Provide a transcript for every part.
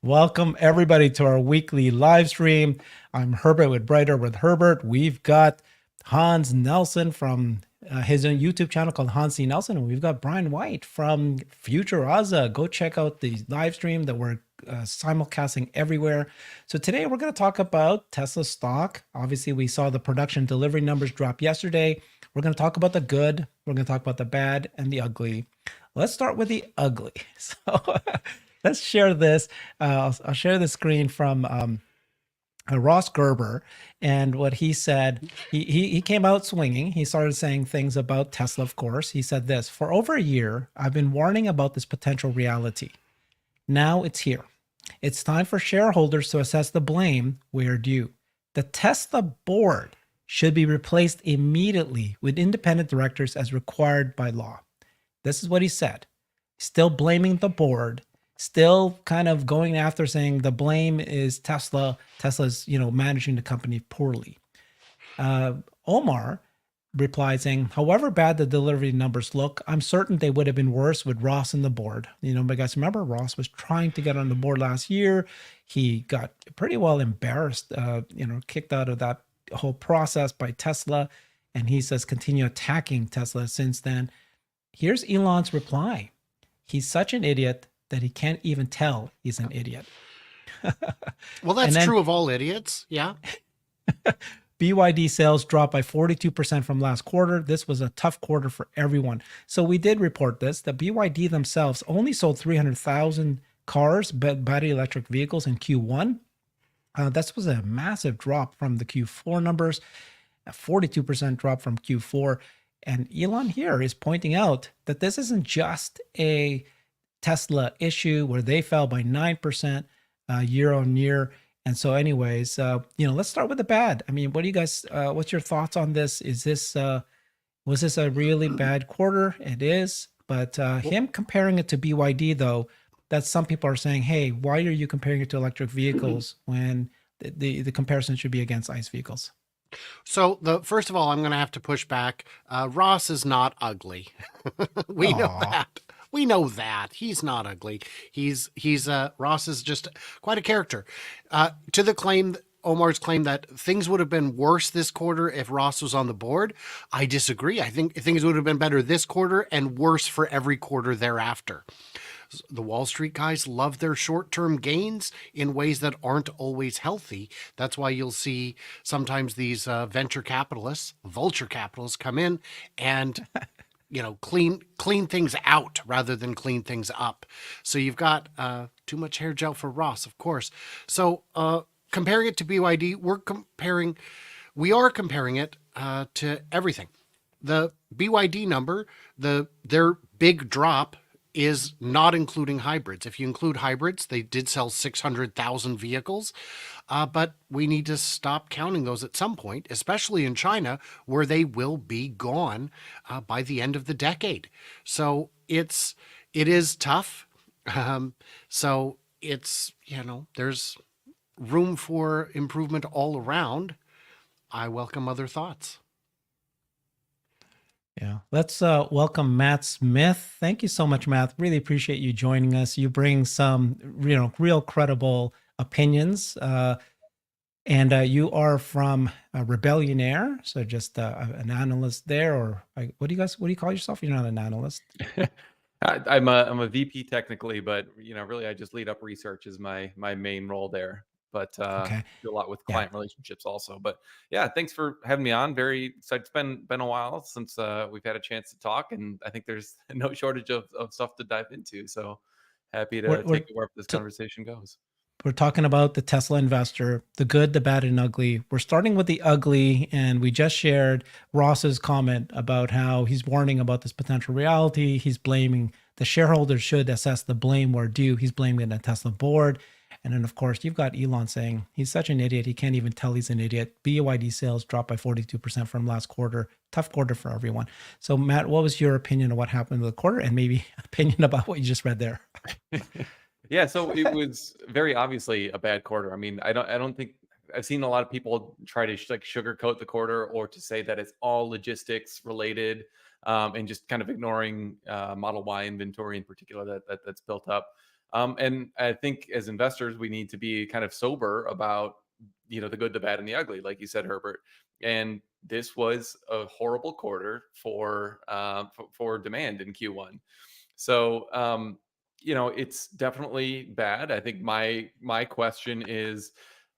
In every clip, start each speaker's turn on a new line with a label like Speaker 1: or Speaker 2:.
Speaker 1: Welcome everybody to our weekly live stream. I'm Herbert with Brighter with Herbert. We've got Hans Nelson from his own YouTube channel called Hans C. Nelson, and we've got Brian White from Future Raza. Go check out the live stream that we're simulcasting everywhere. So today we're going to talk about Tesla stock. Obviously, we saw the production delivery numbers drop yesterday. We're going to talk about the good. We're going to talk about the bad and the ugly. Let's start with the ugly. So let's share this. I'll share the screen from Ross Gerber, and what he said. He came out swinging. He started saying things about Tesla. Of course, he said this: for over a year, I've been warning about this potential reality. Now it's here. It's time for shareholders to assess the blame where due. The Tesla board should be replaced immediately with independent directors as required by law. This is what he said. Still blaming the board, still kind of going after saying the blame is Tesla. Tesla's, managing the company poorly. Omar replied saying, however bad the delivery numbers look, I'm certain they would have been worse with Ross on the board. But guys, remember Ross was trying to get on the board last year. He got pretty well embarrassed, kicked out of that whole process by Tesla. And he says, continue attacking Tesla since then. Here's Elon's reply. He's such an idiot that he can't even tell he's an idiot.
Speaker 2: Well, that's true of all idiots. Yeah.
Speaker 1: BYD sales dropped by 42% from last quarter. This was a tough quarter for everyone. So we did report this. The BYD themselves only sold 300,000 cars, battery electric vehicles in Q1. This was a massive drop from the Q4 numbers, a 42% drop from Q4. And Elon here is pointing out that this isn't just a Tesla issue where they fell by 9% year on year. And so anyways, let's start with the bad. I mean, what do you guys, what's your thoughts on this? Is this, was this a really bad quarter? It is, but him comparing it to BYD though, that some people are saying, hey, why are you comparing it to electric vehicles when the comparison should be against ICE vehicles?
Speaker 2: So first of all, I'm going to have to push back. Ross is not ugly. We know that. We know that he's not ugly. Ross is just quite a character. To the claim, Omar's claim that things would have been worse this quarter if Ross was on the board, I disagree. I think things would have been better this quarter and worse for every quarter thereafter. The Wall Street guys love their short-term gains in ways that aren't always healthy. That's why you'll see sometimes these venture capitalists, vulture capitalists, come in and clean things out rather than clean things up. So you've got too much hair gel for Ross, of course. So comparing it to BYD, we are comparing it to everything. The BYD number, their big drop is not including hybrids. If you include hybrids, they did sell 600,000 vehicles, but we need to stop counting those at some point, especially in China, where they will be gone by the end of the decade. So it is tough. So it's, there's room for improvement all around. I welcome other thoughts.
Speaker 1: Yeah, let's welcome Matt Smith. Thank you so much, Matt. Really appreciate you joining us. You bring some, real credible opinions, and you are from Rebellionaire, so just an analyst there, or what do you call yourself? You're not an analyst.
Speaker 3: I'm a VP technically, but really I just lead up research is my main role there. But
Speaker 1: Okay.
Speaker 3: do a lot with client relationships also. But yeah, thanks for having me on. Very excited. It's been a while since we've had a chance to talk, and I think there's no shortage of stuff to dive into. So happy to take it wherever this conversation goes.
Speaker 1: We're talking about the Tesla investor, the good, the bad, and ugly. We're starting with the ugly, and we just shared Ross's comment about how he's warning about this potential reality. He's blaming the shareholders should assess the blame where due. He's blaming the Tesla board. And then, of course, you've got Elon saying he's such an idiot. He can't even tell he's an idiot. BYD sales dropped by 42% from last quarter. Tough quarter for everyone. So, Matt, what was your opinion of what happened in the quarter, and maybe opinion about what you just read there?
Speaker 3: Yeah, so it was very obviously a bad quarter. I mean, I don't think I've seen a lot of people try to sugarcoat the quarter or to say that it's all logistics related, and just kind of ignoring Model Y inventory in particular that's built up. And I think as investors, we need to be kind of sober about, the good, the bad, and the ugly, like you said, Herbert. And this was a horrible quarter for demand in Q1. So, it's definitely bad. I think my question is,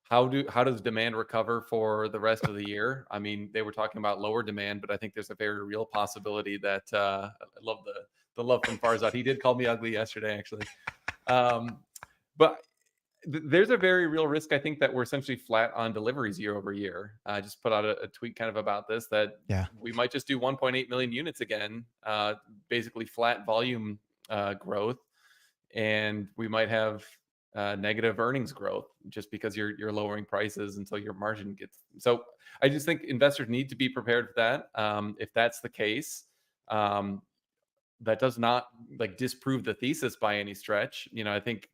Speaker 3: how does demand recover for the rest of the year? I mean, they were talking about lower demand, but I think there's a very real possibility that I love the love from Farzad. He did call me ugly yesterday, actually. Um, but there's a very real risk, I think, that we're essentially flat on deliveries year over year. I just put out a tweet kind of about this, that
Speaker 1: Yeah.
Speaker 3: we might just do 1.8 million units again, basically flat volume growth, and we might have negative earnings growth just because you're lowering prices until your margin gets. So I just think investors need to be prepared for that. If that's the case, um, that does not like disprove the thesis by any stretch. I think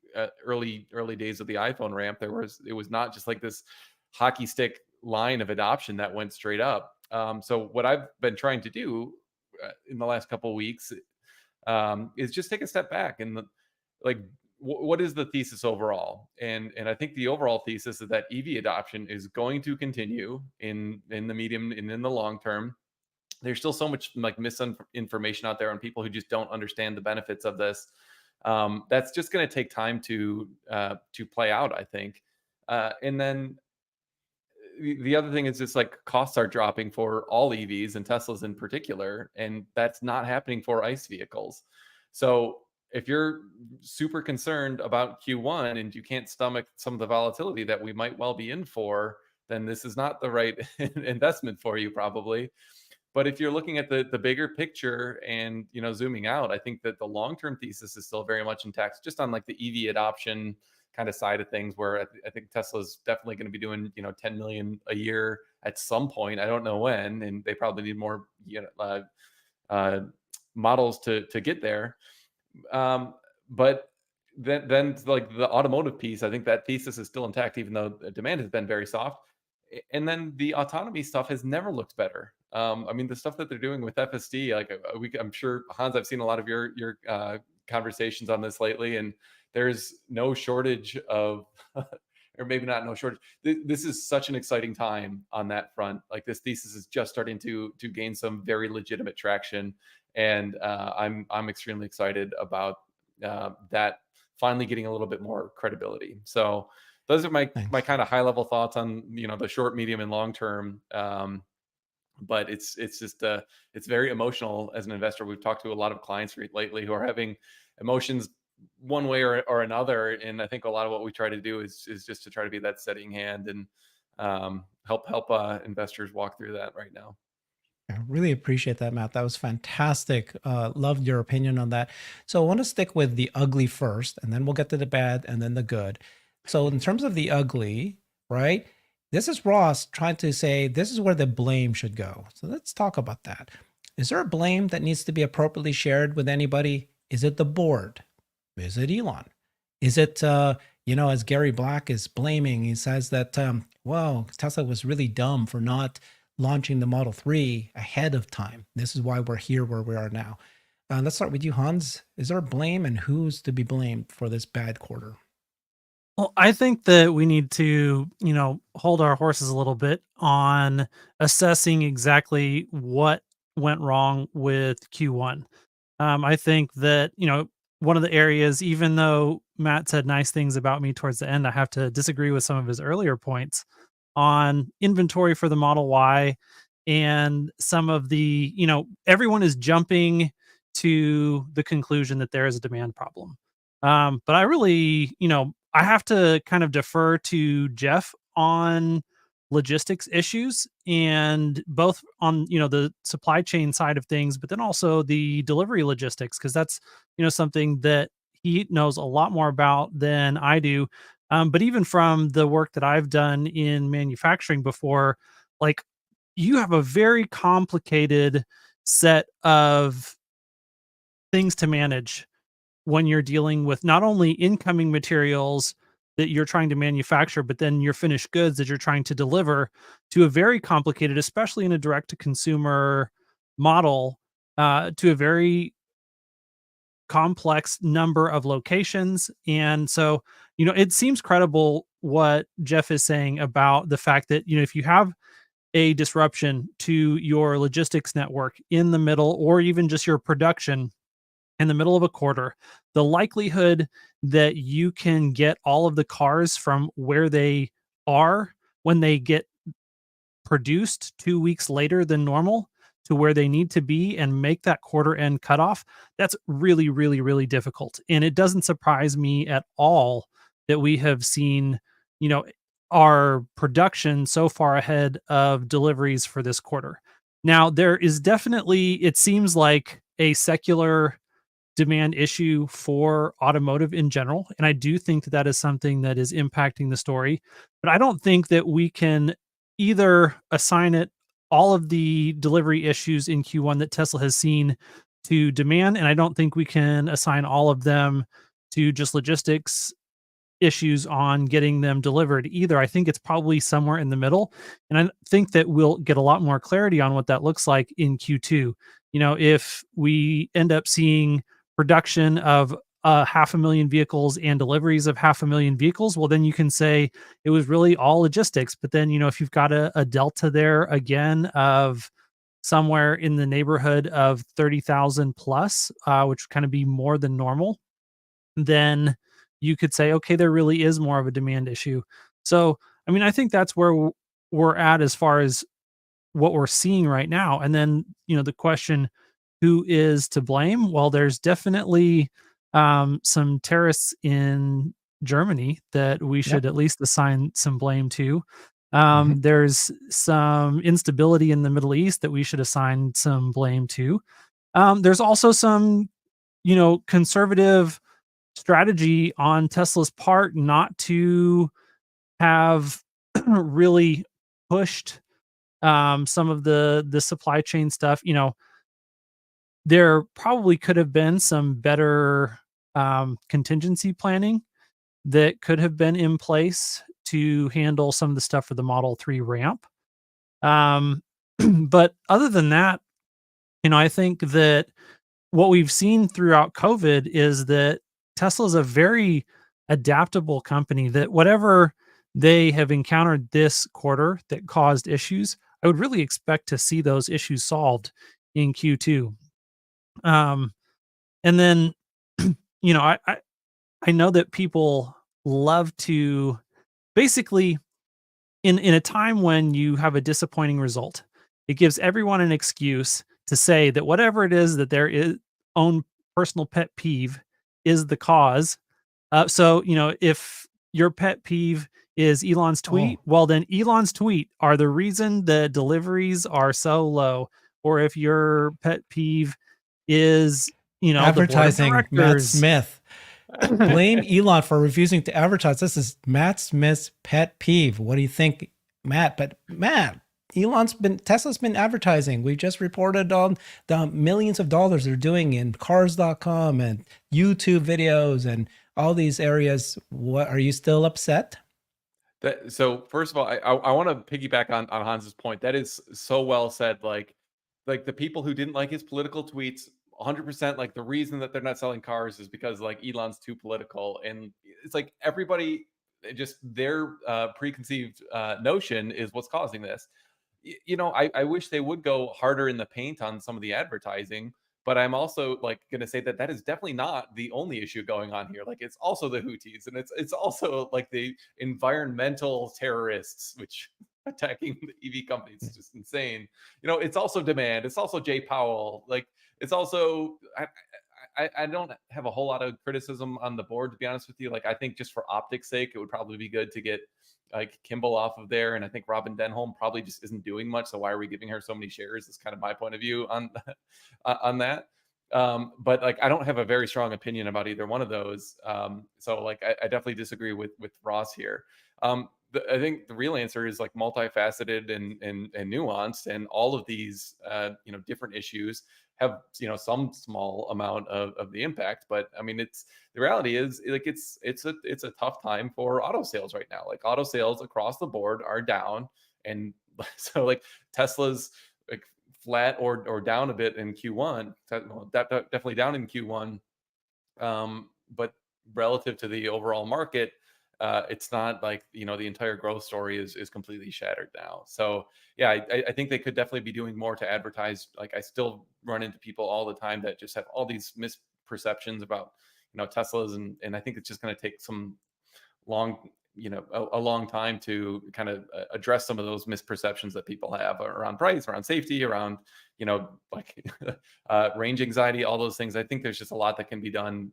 Speaker 3: early days of the iPhone ramp, it was not just like this hockey stick line of adoption that went straight up. So what I've been trying to do in the last couple of weeks is just take a step back and like what is the thesis overall? And I think the overall thesis is that EV adoption is going to continue in the medium and in the long term. There's still so much like misinformation out there on people who just don't understand the benefits of this. That's just going to take time to play out, I think. And then the other thing is just like costs are dropping for all EVs and Teslas in particular, and that's not happening for ICE vehicles. So if you're super concerned about Q1 and you can't stomach some of the volatility that we might well be in for, then this is not the right investment for you, probably. But if you're looking at the bigger picture and zooming out, I think that the long-term thesis is still very much intact, just on like the EV adoption kind of side of things, where I think Tesla's definitely going to be doing 10 million a year at some point. I don't know when, and they probably need more models to get there. But then like the automotive piece, I think that thesis is still intact, even though the demand has been very soft. And then the autonomy stuff has never looked better. I mean, the stuff that they're doing with FSD, like I'm sure, Hans, I've seen a lot of your conversations on this lately, and there's no shortage of, or maybe not no shortage. This is such an exciting time on that front. Like this thesis is just starting to gain some very legitimate traction, and I'm extremely excited about that finally getting a little bit more credibility. So those are my kind of high level thoughts on the short, medium, and long term. But it's just it's very emotional as an investor. We've talked to a lot of clients lately who are having emotions one way or another, and I think a lot of what we try to do is just to try to be that steadying hand and help investors walk through that right now.
Speaker 1: I really appreciate that, Matt. That was fantastic. Loved your opinion on that. So I want to stick with the ugly first, and then we'll get to the bad and then the good. So in terms of the ugly, right? This is Ross trying to say this is where the blame should go. So let's talk about that. Is there a blame that needs to be appropriately shared with anybody? Is it the board? Is it Elon? Is it, as Gary Black is blaming, he says that, well, Tesla was really dumb for not launching the Model 3 ahead of time. This is why we're here where we are now. Let's start with you, Hans. Is there a blame, and who's to be blamed for this bad quarter?
Speaker 4: Well, I think that we need to, hold our horses a little bit on assessing exactly what went wrong with Q1. I think that, one of the areas, even though Matt said nice things about me towards the end, I have to disagree with some of his earlier points on inventory for the Model Y and some of the, everyone is jumping to the conclusion that there is a demand problem. But I really, I have to kind of defer to Jeff on logistics issues, and both on the supply chain side of things, but then also the delivery logistics, because that's something that he knows a lot more about than I do. But even from the work that I've done in manufacturing before, like you have a very complicated set of things to manage when you're dealing with not only incoming materials that you're trying to manufacture, but then your finished goods that you're trying to deliver to a very complicated, especially in a direct to consumer model, to a very complex number of locations. And so, it seems credible what Jeff is saying about the fact that, if you have a disruption to your logistics network in the middle, or even just your production in the middle of a quarter, the likelihood that you can get all of the cars from where they are when they get produced 2 weeks later than normal to where they need to be and make that quarter end cutoff, that's really, really, really difficult. And it doesn't surprise me at all that we have seen, you know, our production so far ahead of deliveries for this quarter. Now, there is definitely, it seems like a secular demand issue for automotive in general. And I do think that that is something that is impacting the story. But I don't think that we can either assign it all of the delivery issues in Q1 that Tesla has seen to demand. And I don't think we can assign all of them to just logistics issues on getting them delivered either. I think it's probably somewhere in the middle. And I think that we'll get a lot more clarity on what that looks like in Q2. If we end up seeing production of 500,000 vehicles and deliveries of 500,000 vehicles, well, then you can say it was really all logistics. But then, if you've got a delta there again of somewhere in the neighborhood of 30,000 plus, which would kind of be more than normal, then you could say, okay, there really is more of a demand issue. So, I mean, I think that's where we're at as far as what we're seeing right now. And then, the question, who is to blame? Well, there's definitely some terrorists in Germany that we should
Speaker 1: Yep.
Speaker 4: at least assign some blame to.
Speaker 1: Mhm.
Speaker 4: There's some instability in the Middle East that we should assign some blame to. There's also some, conservative strategy on Tesla's part not to have really pushed some of the supply chain stuff. There probably could have been some better contingency planning that could have been in place to handle some of the stuff for the Model 3 ramp. Um, but other than that, I think that what we've seen throughout COVID is that Tesla is a very adaptable company, that whatever they have encountered this quarter that caused issues, I would really expect to see those issues solved in Q2. Um, and then, I know that people love to basically, in a time when you have a disappointing result, it gives everyone an excuse to say that whatever it is that their own personal pet peeve is the cause. So, if your pet peeve is Elon's tweet,
Speaker 1: Oh,
Speaker 4: well, then Elon's tweet are the reason the deliveries are so low. Or if your pet peeve is, the board of
Speaker 1: advertising, Matt
Speaker 4: directors.
Speaker 1: Smith. Blame Elon for refusing to advertise. This is Matt Smith's pet peeve. What do you think, Matt? But Matt, Tesla's been advertising. We just reported on the millions of dollars they're doing in cars.com and YouTube videos and all these areas. What, are you still upset?
Speaker 3: So first of all, I want to piggyback on Hans's point. That is so well said. Like the people who didn't like his political tweets, 100%. Like the reason that they're not selling cars is because like Elon's too political, and it's like everybody just their preconceived notion is what's causing this. I wish they would go harder in the paint on some of the advertising, but I'm also like going to say that that is definitely not the only issue going on here. Like it's also the Houthis, and it's also like the environmental terrorists, which attacking the EV companies is just insane. It's also demand. It's also Jay Powell. Like it's also I don't have a whole lot of criticism on the board, to be honest with you. Like I think just for optics sake, it would probably be good to get like Kimball off of there, and I think Robin Denholm probably just isn't doing much. So why are we giving her so many shares? Is kind of my point of view on on that. But like I don't have a very strong opinion about either one of those. So like I definitely disagree with Ross here. I think the real answer is like multifaceted and nuanced, and all of these different issues have some small amount of the impact. But I mean, it's the reality is like it's a tough time for auto sales right now. Like auto sales across the board are down, and so like Tesla's like flat or down a bit in Q1, definitely down in Q1. But relative to the overall market, it's not like, the entire growth story is completely shattered now. So yeah, I think they could definitely be doing more to advertise. Like, I still run into people all the time that just have all these misperceptions about, Teslas, and I think it's just going to take some long a long time to kind of address some of those misperceptions that people have around price, around safety, around like range anxiety, all those things. I think there's just a lot that can be done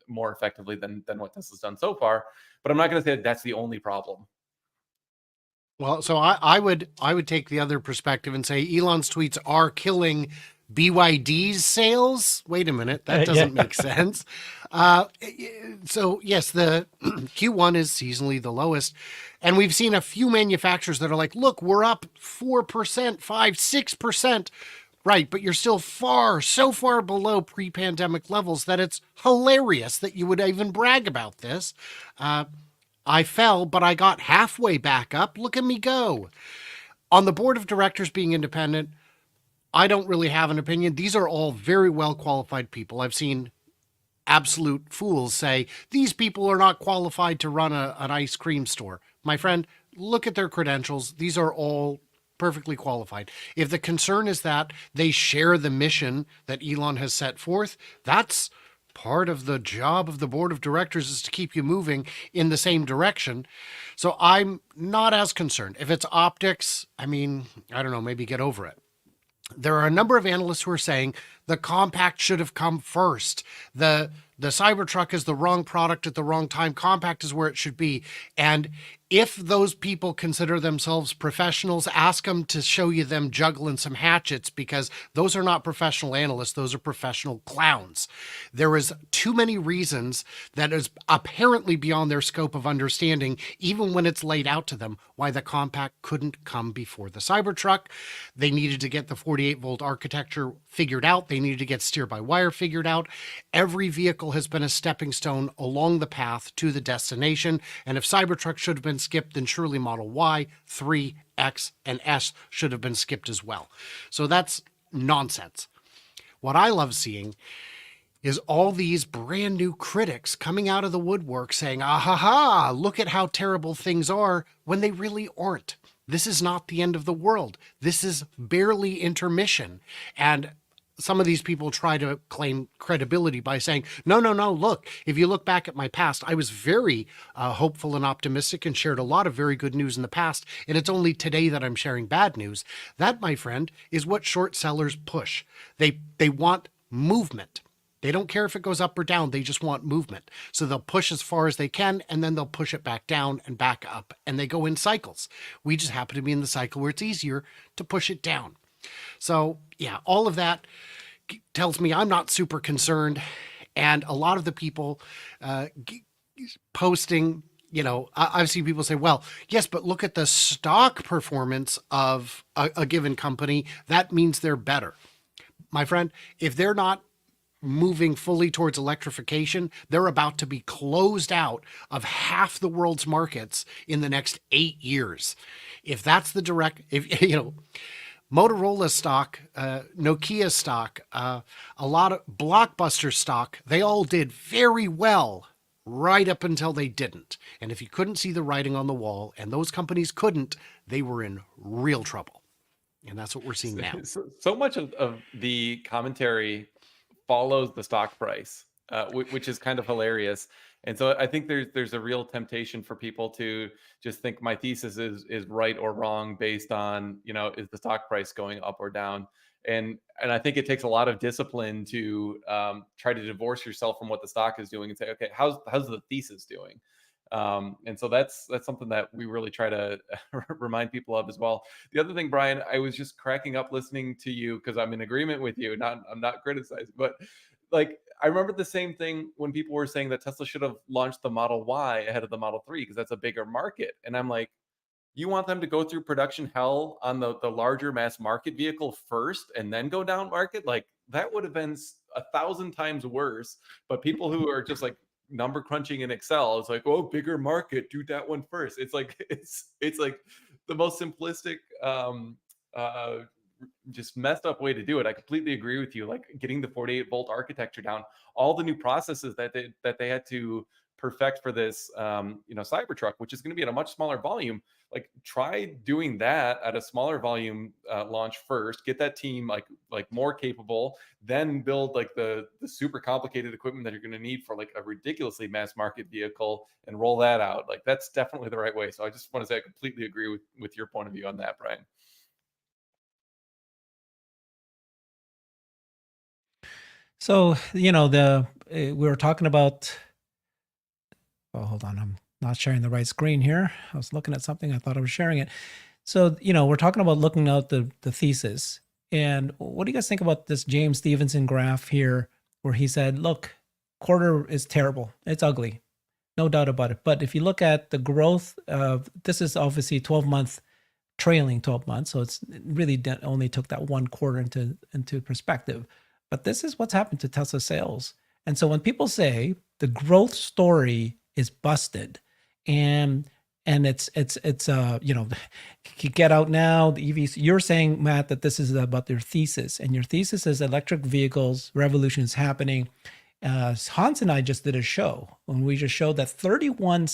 Speaker 3: more effectively than what Tesla's done so far, but I'm not going to say that's the only problem.
Speaker 2: Well, so I would take the other perspective and say Elon's tweets are killing BYD's sales. Wait a minute, that doesn't make sense. So yes, the Q1 is seasonally the lowest, and we've seen a few manufacturers that are like, look, we're up 4%, 5, 6%. Right, but you're still so far below pre-pandemic levels that it's hilarious that you would even brag about this. I fell, but I got halfway back up. Look at me go. On the board of directors being independent, I don't really have an opinion. These are all very well qualified people. I've seen absolute fools say, these people are not qualified to run an ice cream store. My friend, look at their credentials. These are all perfectly qualified. If the concern is that they share the mission that Elon has set forth, that's part of the job of the board of directors, is to keep you moving in the same direction. So I'm not as concerned. If it's optics, I mean, I don't know, maybe get over it. There are a number of analysts who are saying the compact should have come first. The Cybertruck is the wrong product at the wrong time. Compact is where it should be. And if those people consider themselves professionals, ask them to show you them juggling some hatchets, because those are not professional analysts. Those are professional clowns. There is too many reasons that is apparently beyond their scope of understanding, even when it's laid out to them, why the compact couldn't come before the Cybertruck. They needed to get the 48-volt architecture figured out. They needed to get steer-by-wire figured out. Every vehicle has been a stepping stone along the path to the destination. And if Cybertruck should have been skipped, then surely Model Y, 3, X, and S should have been skipped as well. So that's nonsense. What I love seeing is all these brand new critics coming out of the woodwork saying, ah ha ha, look at how terrible things are, when they really aren't. This is not the end of the world. This is barely intermission. And some of these people try to claim credibility by saying, no, look, if you look back at my past, I was very hopeful and optimistic and shared a lot of very good news in the past, and it's only today that I'm sharing bad news. That, my friend, is what short sellers push. They want movement. They don't care if it goes up or down. They just want movement. So they'll push as far as they can, and then they'll push it back down and back up, and they go in cycles. We just happen to be in the cycle where it's easier to push it down. So yeah, all of that tells me I'm not super concerned. And a lot of the people posting, I've seen people say, well, yes, but look at the stock performance of a given company. That means they're better. My friend, if they're not moving fully towards electrification, they're about to be closed out of half the world's markets in the next 8 years. If that's the Motorola stock, Nokia stock, a lot of Blockbuster stock, they all did very well right up until they didn't. And if you couldn't see the writing on the wall, and those companies couldn't, they were in real trouble. And that's what we're seeing now.
Speaker 3: So much of the commentary follows the stock price, which is kind of hilarious. And so I think there's a real temptation for people to just think my thesis is right or wrong based on, is the stock price going up or down? And I think it takes a lot of discipline to try to divorce yourself from what the stock is doing and say, okay, how's the thesis doing? And so that's something that we really try to remind people of as well. The other thing, Brian, I was just cracking up listening to you because I'm in agreement with you. I'm not criticizing, but like I remember the same thing when people were saying that Tesla should have launched the Model Y ahead of the Model 3 because that's a bigger market. And I'm like, you want them to go through production hell on the larger mass market vehicle first and then go down market? Like that would have been 1,000 times worse. But people who are just like number crunching in Excel, it's like, oh, bigger market, do that one first. It's like it's like the most simplistic just messed up way to do it. I completely agree with you. Like getting the 48 volt architecture down, all the new processes that they had to perfect for this, Cybertruck, which is going to be at a much smaller volume. Like try doing that at a smaller volume launch first, get that team like more capable, then build like the super complicated equipment that you're going to need for like a ridiculously mass market vehicle and roll that out. Like that's definitely the right way. So I just want to say I completely agree with your point of view on that, Brian.
Speaker 1: So, we were talking about, oh, hold on, I'm not sharing the right screen here. I was looking at something, I thought I was sharing it. So, we're talking about looking out the thesis. And what do you guys think about this James Stevenson graph here, where he said, look, quarter is terrible. It's ugly. No doubt about it. But if you look at the growth of, this is obviously 12-month, trailing 12 months. So it really only took that one quarter into perspective. But this is what's happened to Tesla sales. And so when people say the growth story is busted, and it's get out now, the EVs, you're saying, Matt, that this is about their thesis, and your thesis is electric vehicles revolution is happening. Hans and I just did a show when we just showed that 31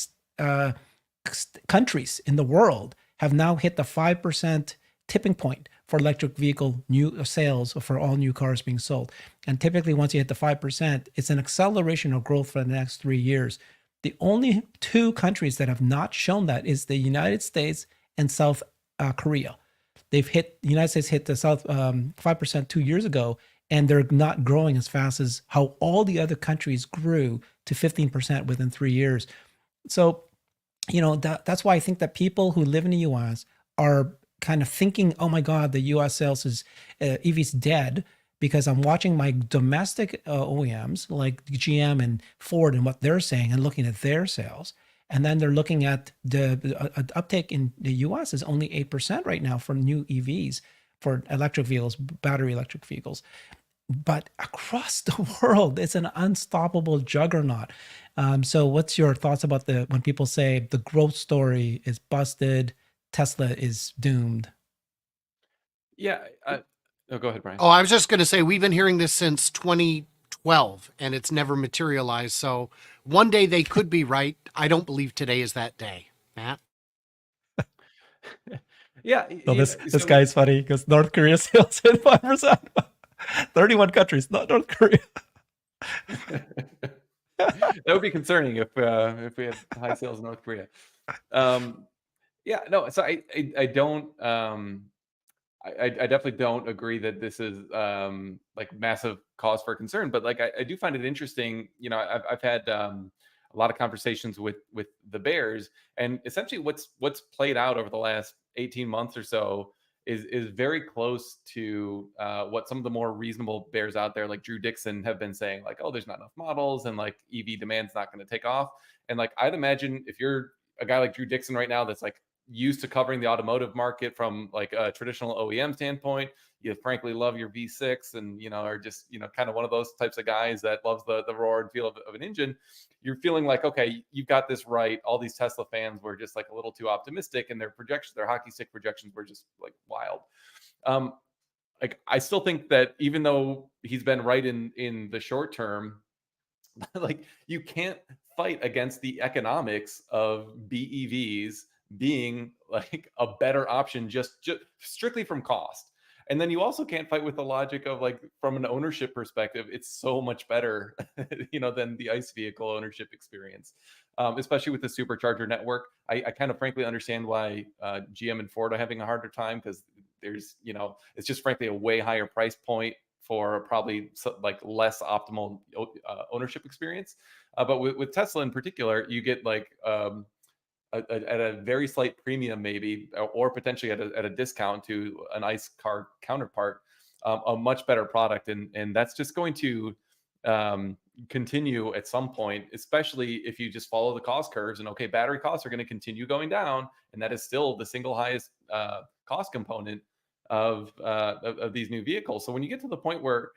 Speaker 1: countries in the world have now hit the 5% tipping point for electric vehicle new sales, for all new cars being sold. And typically once you hit the 5%, it's an acceleration of growth for the next 3 years. The only two countries that have not shown that is the United States and South Korea. The United States hit the South 5% 2 years ago, and they're not growing as fast as how all the other countries grew to 15% within 3 years. So, that's why I think that people who live in the US are kind of thinking, oh my God, the US sales is EV's dead, because I'm watching my domestic OEMs like GM and Ford and what they're saying and looking at their sales. And then they're looking at the uptake in the US is only 8% right now for new EVs, for electric vehicles, battery electric vehicles. But across the world, it's an unstoppable juggernaut. So what's your thoughts about when people say the growth story is busted, Tesla is doomed?
Speaker 3: Yeah. Go ahead, Brian.
Speaker 2: Oh, I was just going to say, we've been hearing this since 2012 and it's never materialized. So one day they could be right. I don't believe today is that day. Matt?
Speaker 3: Yeah.
Speaker 1: So this guy is funny because North Korea sales hit 5%. 31 countries, not North Korea.
Speaker 3: That would be concerning if we had high sales in North Korea. Yeah, no. So I don't. I definitely don't agree that this is like massive cause for concern. But like I do find it interesting. I've had a lot of conversations with the bears, and essentially what's played out over the last 18 months or so is very close to what some of the more reasonable bears out there, like Drew Dixon, have been saying, like, oh, there's not enough models and like EV demand's not going to take off. And like I'd imagine if you're a guy like Drew Dixon right now that's like used to covering the automotive market from like a traditional OEM standpoint, you frankly love your V6 and are just kind of one of those types of guys that loves the roar and feel of an engine. You're feeling like, okay, you've got this right. All these Tesla fans were just like a little too optimistic, and their projections, their hockey stick projections, were just like wild. Like I still think that even though he's been right in the short term, like you can't fight against the economics of BEVs being like a better option just strictly from cost. And then you also can't fight with the logic of like from an ownership perspective, it's so much better, than the ICE vehicle ownership experience, especially with the supercharger network. I kind of frankly understand why GM and Ford are having a harder time, because there's, it's just frankly a way higher price point for probably like less optimal ownership experience. But with Tesla in particular, you get like at a very slight premium, maybe, or potentially at a discount to an ICE car counterpart, a much better product, and that's just going to continue at some point, especially if you just follow the cost curves. And okay, battery costs are going to continue going down, and that is still the single highest cost component of these new vehicles. So when you get to the point where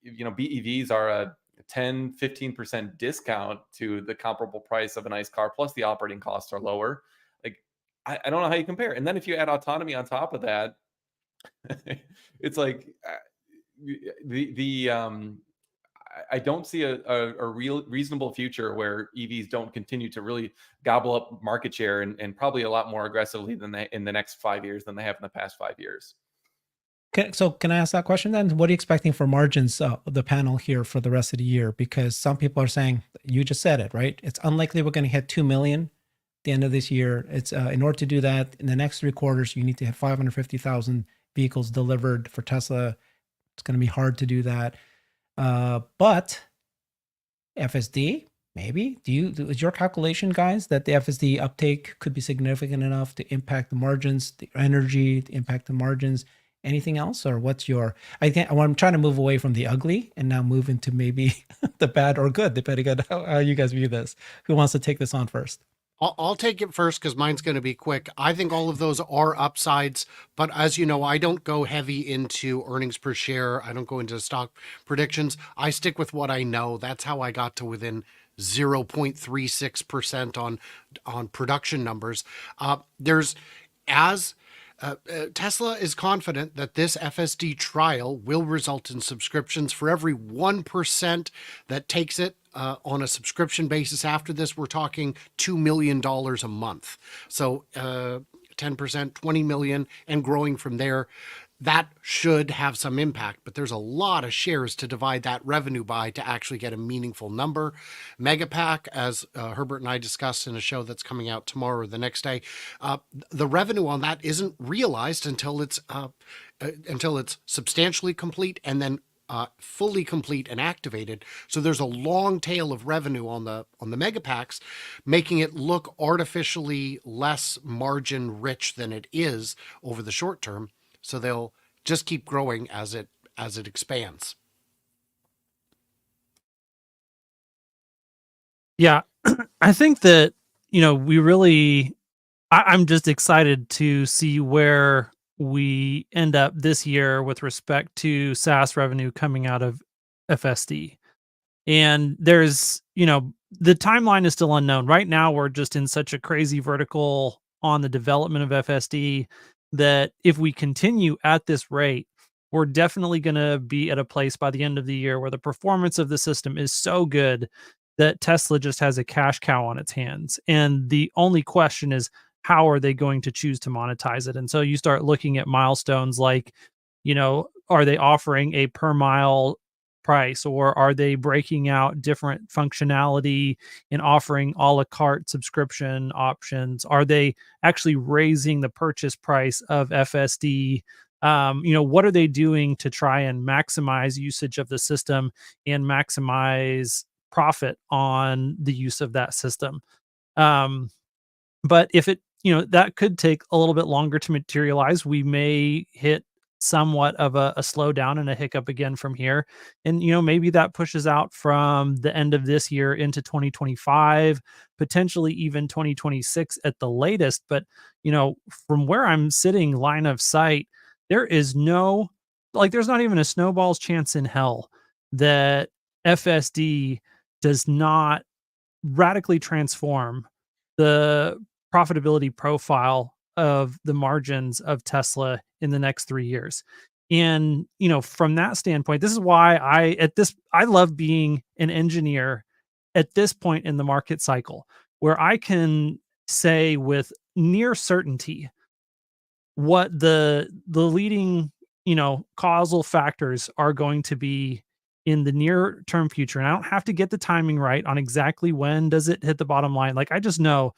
Speaker 3: BEVs are a 10-15% discount to the comparable price of an ICE car, plus the operating costs are lower, like I don't know how you compare. And then if you add autonomy on top of that, It's like I don't see a real reasonable future where EVs don't continue to really gobble up market share, and probably a lot more aggressively than they in the next 5 years than they have in the past 5 years.
Speaker 1: So can I ask that question then? What are you expecting for margins of the panel here for the rest of the year? Because some people are saying, you just said it, right? It's unlikely we're going to hit 2 million at the end of this year. It's in order to do that in the next 3 quarters, you need to have 550,000 vehicles delivered for Tesla. It's going to be hard to do that. But FSD, maybe. Is your calculation, guys, that the FSD uptake could be significant enough to impact the margins, the energy, to impact the margins? Anything else, or what's your? I'm trying to move away from the ugly and now move into maybe the bad or good, depending on how you guys view this. Who wants to take this on first?
Speaker 2: I'll take it first because mine's going to be quick. I think all of those are upsides, but as you know, I don't go heavy into earnings per share. I don't go into stock predictions. I stick with what I know. That's how I got to within 0.36% on production numbers. Tesla is confident that this FSD trial will result in subscriptions. For every 1% that takes it on a subscription basis after this, we're talking $2 million a month. So 10%, $20 million, and growing from there. That should have some impact, but there's a lot of shares to divide that revenue by to actually get a meaningful number. Megapack, as Herbert and I discussed in a show that's coming out tomorrow or the next day, the revenue on that isn't realized until it's substantially complete and then fully complete and activated. So there's a long tail of revenue on the Megapacks, making it look artificially less margin rich than it is over the short term. So they'll just keep growing as it expands.
Speaker 4: Yeah, I think that, we really, I'm just excited to see where we end up this year with respect to SaaS revenue coming out of FSD. And there's, the timeline is still unknown. Right now, we're just in such a crazy vertical on the development of FSD that if we continue at this rate, we're definitely going to be at a place by the end of the year where the performance of the system is so good that Tesla just has a cash cow on its hands. And the only question is, how are they going to choose to monetize it? And so you start looking at milestones like, are they offering a per mile price, or are they breaking out different functionality and offering a la carte subscription options? Are they actually raising the purchase price of FSD? What are they doing to try and maximize usage of the system and maximize profit on the use of that system? But if it, that could take a little bit longer to materialize. We may hit somewhat of a slowdown and a hiccup again from here. And, maybe that pushes out from the end of this year into 2025, potentially even 2026 at the latest. But, from where I'm sitting line of sight, there is there's not even a snowball's chance in hell that FSD does not radically transform the profitability profile of the margins of Tesla in the next 3 years. And, from that standpoint, this is why I love being an engineer at this point in the market cycle, where I can say with near certainty what the leading, causal factors are going to be in the near term future. And I don't have to get the timing right on exactly when does it hit the bottom line. Like, I just know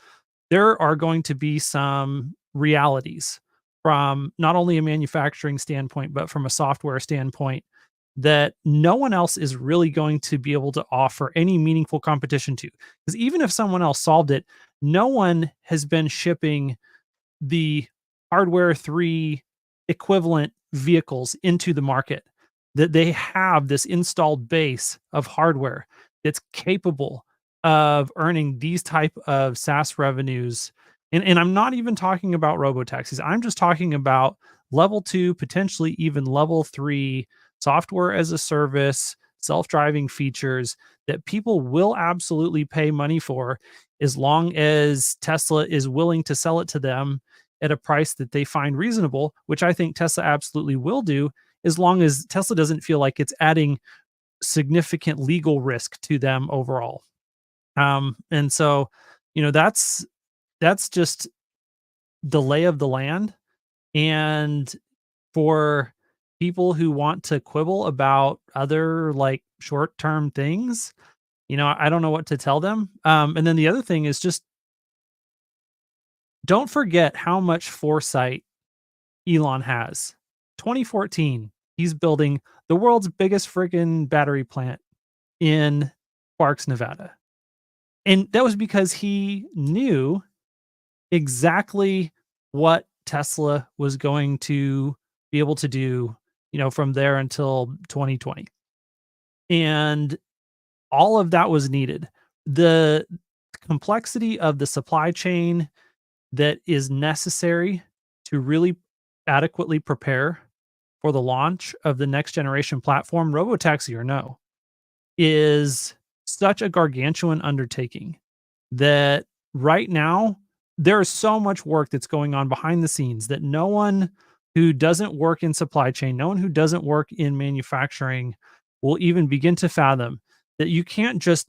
Speaker 4: there are going to be some realities from not only a manufacturing standpoint, but from a software standpoint that no one else is really going to be able to offer any meaningful competition to. Because even if someone else solved it, no one has been shipping the hardware 3 equivalent vehicles into the market, that they have this installed base of hardware that's capable of earning these type of SaaS revenues. And I'm not even talking about robotaxis. I'm just talking about level 2, potentially even level 3 software as a service, self-driving features that people will absolutely pay money for as long as Tesla is willing to sell it to them at a price that they find reasonable, which I think Tesla absolutely will do, as long as Tesla doesn't feel like it's adding significant legal risk to them overall. And so, that's just the lay of the land. And for people who want to quibble about other like short-term things, I don't know what to tell them. And then the other thing is just don't forget how much foresight Elon has. 2014, he's building the world's biggest friggin' battery plant in Sparks, Nevada. And that was because he knew exactly what Tesla was going to be able to do, from there until 2020. And all of that was needed. The complexity of the supply chain that is necessary to really adequately prepare for the launch of the next generation platform, robotaxi or no, is such a gargantuan undertaking that right now there is so much work that's going on behind the scenes that no one who doesn't work in supply chain, no one who doesn't work in manufacturing will even begin to fathom that you can't just,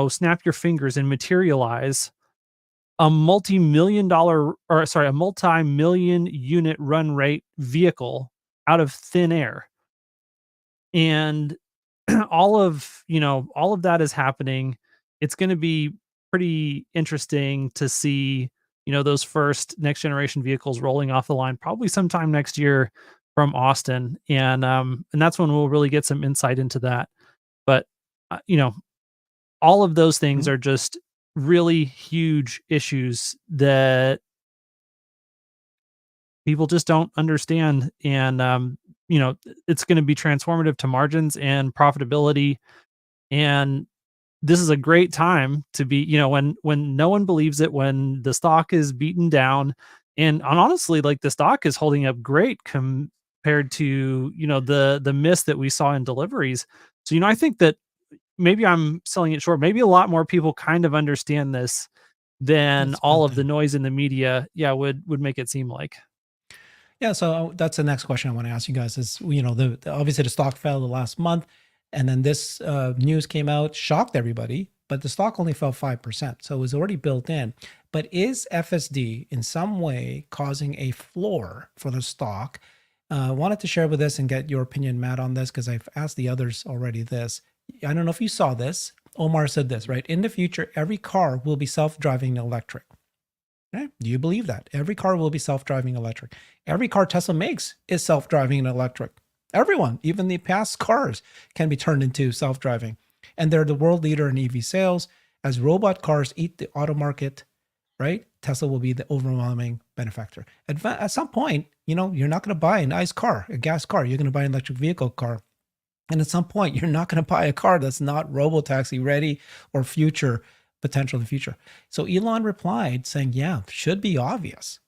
Speaker 4: snap your fingers and materialize a multi-million dollar or sorry, a multi-million unit run rate vehicle out of thin air. And all of that is happening. It's going to be pretty interesting to see, those first next generation vehicles rolling off the line probably sometime next year from Austin. And that's when we'll really get some insight into that. But all of those things are just really huge issues that people just don't understand. And it's going to be transformative to margins and profitability. And this is a great time to be, when no one believes it, when the stock is beaten down, and honestly, like the stock is holding up great compared to, the miss that we saw in deliveries. So, I think that maybe I'm selling it short. Maybe a lot more people kind of understand this than
Speaker 1: That's
Speaker 4: all
Speaker 1: good
Speaker 4: of the
Speaker 1: then.
Speaker 4: noise in the media, would make it seem like.
Speaker 1: Yeah, so that's the next question I want to ask you guys is, obviously the stock fell the last month, and then this news came out, shocked everybody, but the stock only fell 5%. So it was already built in. But is FSD in some way causing a floor for the stock? Wanted to share with us and get your opinion, Matt, on this, because I've asked the others already this. I don't know if you saw this. Omar said this, right? In the future, every car will be self-driving electric. Okay? Do you believe that? Every car will be self-driving electric. Every car Tesla makes is self-driving and electric. Everyone, even the past cars, can be turned into self-driving. And they're the world leader in EV sales. As robot cars eat the auto market, right? Tesla will be the overwhelming benefactor. At some point, you're not going to buy an ICE car, a gas car. You're going to buy an electric vehicle car. And at some point, you're not going to buy a car that's not robotaxi ready or future potential in the future. So Elon replied saying, yeah, should be obvious.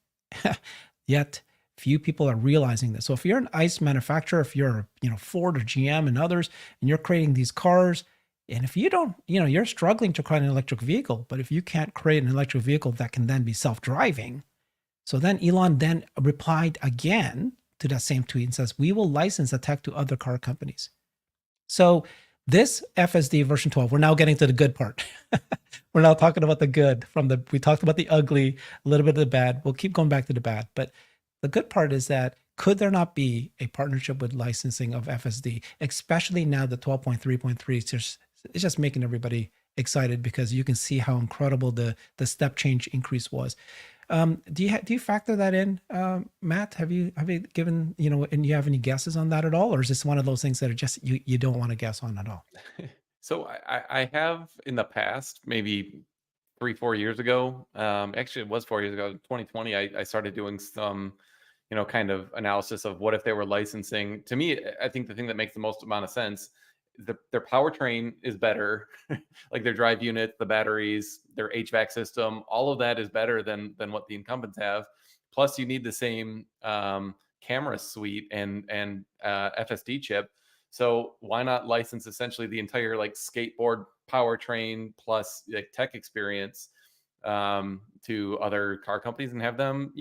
Speaker 1: Yet few people are realizing this. So if you're an ICE manufacturer, if you're, Ford or GM and others, and you're creating these cars, and if you don't, you're struggling to create an electric vehicle, but if you can't create an electric vehicle that can then be self-driving, so then Elon then replied again to that same tweet and says, we will license the tech to other car companies. So this FSD version 12, we're now getting to the good part. We're now talking about the good we talked about the ugly, a little bit of the bad. We'll keep going back to the bad. But the good part is that could there not be a partnership with licensing of FSD, especially now the 12.3.3 it's just making everybody excited because you can see how incredible the step change increase was. Do you factor that in, Matt? Have you given, and you have any guesses on that at all? Or is this one of those things that are just, you don't want to guess on at all?
Speaker 3: So I have in the past, maybe 3-4 years ago, actually it was 4 years ago, 2020, I started doing some, kind of analysis of what if they were licensing. To me, I think the thing that makes the most amount of sense, their powertrain is better, like their drive unit, the batteries, their HVAC system, all of that is better than what the incumbents have. Plus, you need the same camera suite and FSD chip. So why not license essentially the entire like skateboard powertrain plus like tech experience to other car companies and have them,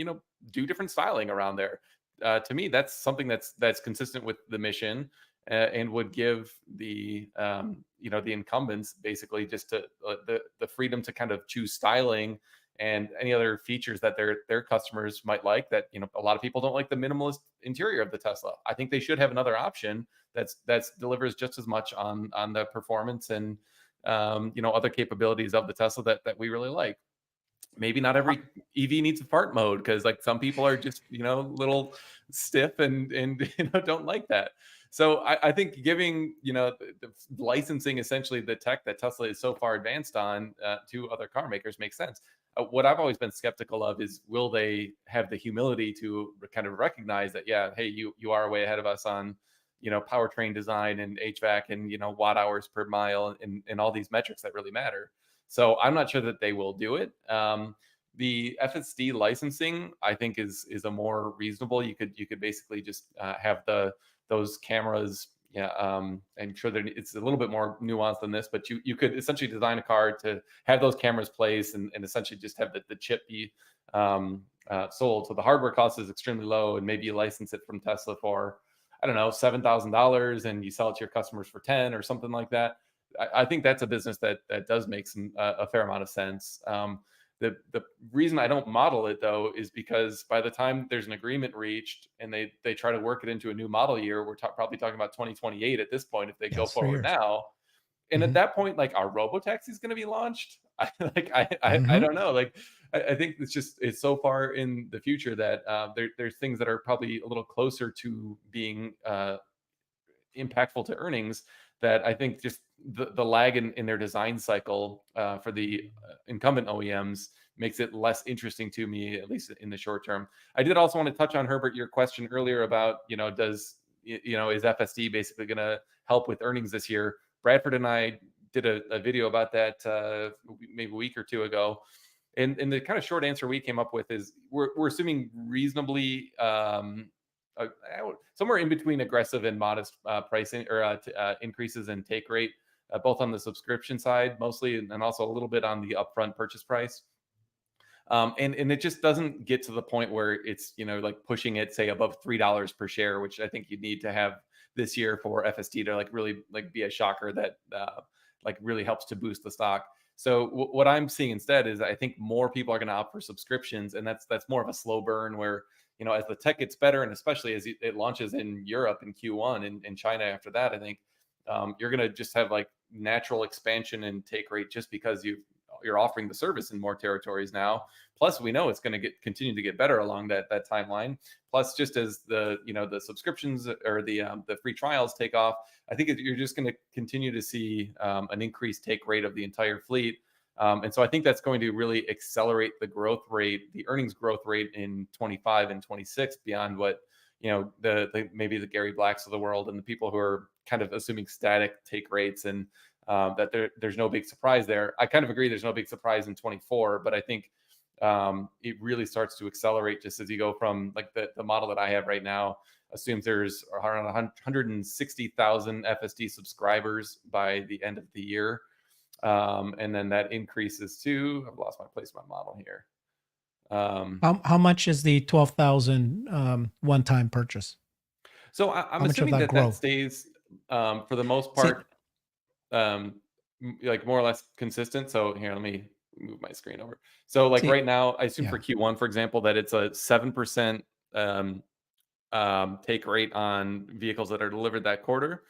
Speaker 3: do different styling around there. To me, that's something that's consistent with the mission, and would give the the incumbents basically just the freedom to kind of choose styling and any other features that their customers might like. That a lot of people don't like the minimalist interior of the Tesla. I think they should have another option that's delivers just as much on the performance and other capabilities of the Tesla that we really like. Maybe not every EV needs a fart mode, because like some people are just little stiff and don't like that. So I think giving the licensing essentially the tech that Tesla is so far advanced on to other car makers makes sense. What I've always been skeptical of is, will they have the humility to kind of recognize that, yeah, hey, you are way ahead of us on powertrain design and HVAC and watt hours per mile and all these metrics that really matter. So I'm not sure that they will do it. The FSD licensing, I think, is a more reasonable. You could basically just have those cameras. Yeah, I'm sure that it's a little bit more nuanced than this, but you could essentially design a car to have those cameras placed and essentially just have the chip be sold. So the hardware cost is extremely low, and maybe you license it from Tesla for, I don't know, $7,000, and you sell it to your customers for 10 or something like that. I think that's a business that does make a fair amount of sense. The reason I don't model it though is because by the time there's an agreement reached and they try to work it into a new model year, we're probably talking about 2028 at this point if they go forward now. And at that point, like, our robotaxi is going to be launched. I don't know. Like, I think it's so far in the future that there's things that are probably a little closer to being impactful to earnings, that I think just the lag in their design cycle for the incumbent OEMs makes it less interesting to me, at least in the short term. I did also want to touch on, Herbert, your question earlier about, is FSD basically going to help with earnings this year? Bradford and I did a video about that maybe a week or two ago. And the kind of short answer we came up with is we're assuming reasonably somewhere in between aggressive and modest pricing or increases in take rate, both on the subscription side mostly, and also a little bit on the upfront purchase price. And it just doesn't get to the point where it's like pushing it, say, above $3 per share, which I think you'd need to have this year for FSD to really be a shocker that really helps to boost the stock. So what I'm seeing instead is I think more people are going to opt for subscriptions, and that's more of a slow burn where as the tech gets better, and especially as it launches in Europe in Q1 and in China after that, I think you're going to just have like natural expansion and take rate just because you're offering the service in more territories now. Plus, we know it's going to continue to get better along that timeline. Plus, just as the the subscriptions or the free trials take off, I think you're just going to continue to see an increased take rate of the entire fleet. And so I think that's going to really accelerate the growth rate, the earnings growth rate in 25 and 26 beyond what maybe the Gary Blacks of the world and the people who are kind of assuming static take rates, and that there's no big surprise there. I kind of agree there's no big surprise in 24, but I think it really starts to accelerate just as you go from like the model that I have right now assumes there's around 160,000 FSD subscribers by the end of the year. And then that increases to, I've lost my place in my model here.
Speaker 1: How much is the 12,000 one-time purchase?
Speaker 3: So I'm assuming that stays for the most part, like more or less consistent. So here, let me move my screen over. So like right now, I assume for Q1, for example, that it's a 7% take rate on vehicles that are delivered that quarter,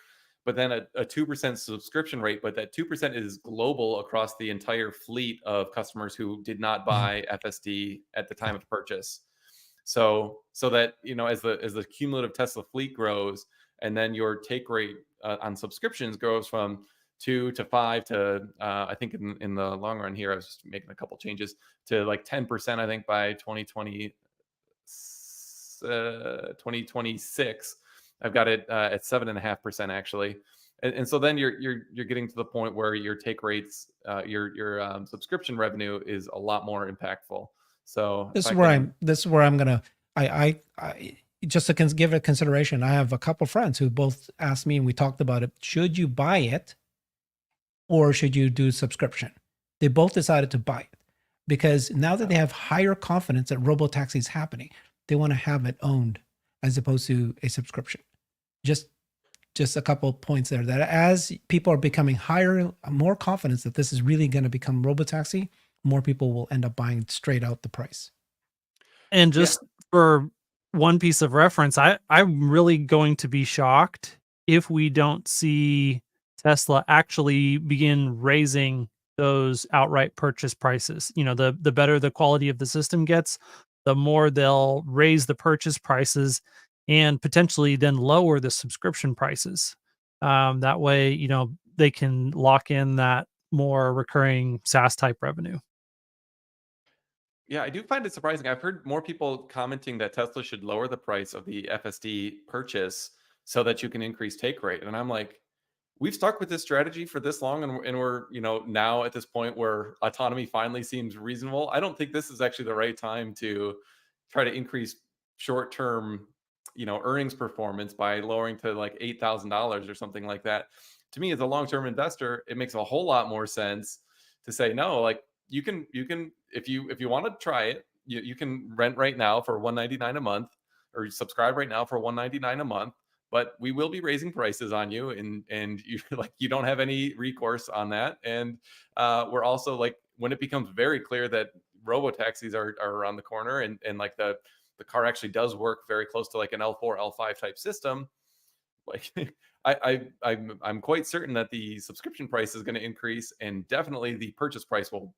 Speaker 3: but then a 2% subscription rate. But that 2% is global across the entire fleet of customers who did not buy FSD at the time of purchase. So that as the cumulative Tesla fleet grows, and then your take rate on subscriptions goes from 2 to 5 to I think in the long run here, I was just making a couple changes to like 10%, I think, by 2026. I've got it at 7.5% actually. And so then you're getting to the point where your take rates, your subscription revenue is a lot more impactful. So
Speaker 1: this is where I'm gonna I just to give it a consideration. I have a couple friends who both asked me, and we talked about it. Should you buy it, or should you do subscription? They both decided to buy it. because now that they have higher confidence that robotaxi is happening, they want to have it owned as opposed to a subscription. Just a couple of points there, that as people are becoming more confidence that this is really going to become robotaxi, more people will end up buying straight out the price.
Speaker 4: And just for one piece of reference, I'm really going to be shocked if we don't see Tesla actually begin raising those outright purchase prices. You know, the better the quality of the system gets, the more they'll raise the purchase prices and potentially then lower the subscription prices. That way, you know, they can lock in that more recurring SaaS type revenue.
Speaker 3: Yeah, I do find it surprising. I've heard more people commenting that Tesla should lower the price of the FSD purchase so that you can increase take rate. And I'm like, we've stuck with this strategy for this long, and we're, you know, now at this point where autonomy finally seems reasonable. I don't think this is actually the right time to try to increase short-term, you know, earnings performance by lowering to like $8,000 or something like that. To me, as a long-term investor, it makes a whole lot more sense to say no. Like, you can if you want to try it, you can rent right now for $199 a month, or subscribe right now for $199 a month, but we will be raising prices on you, and you like, you don't have any recourse on that. And we're also like, when it becomes very clear that robo taxis are around the corner, and like the car actually does work very close to like an L4 L5 type system, like I'm quite certain that the subscription price is going to increase, and definitely the purchase price will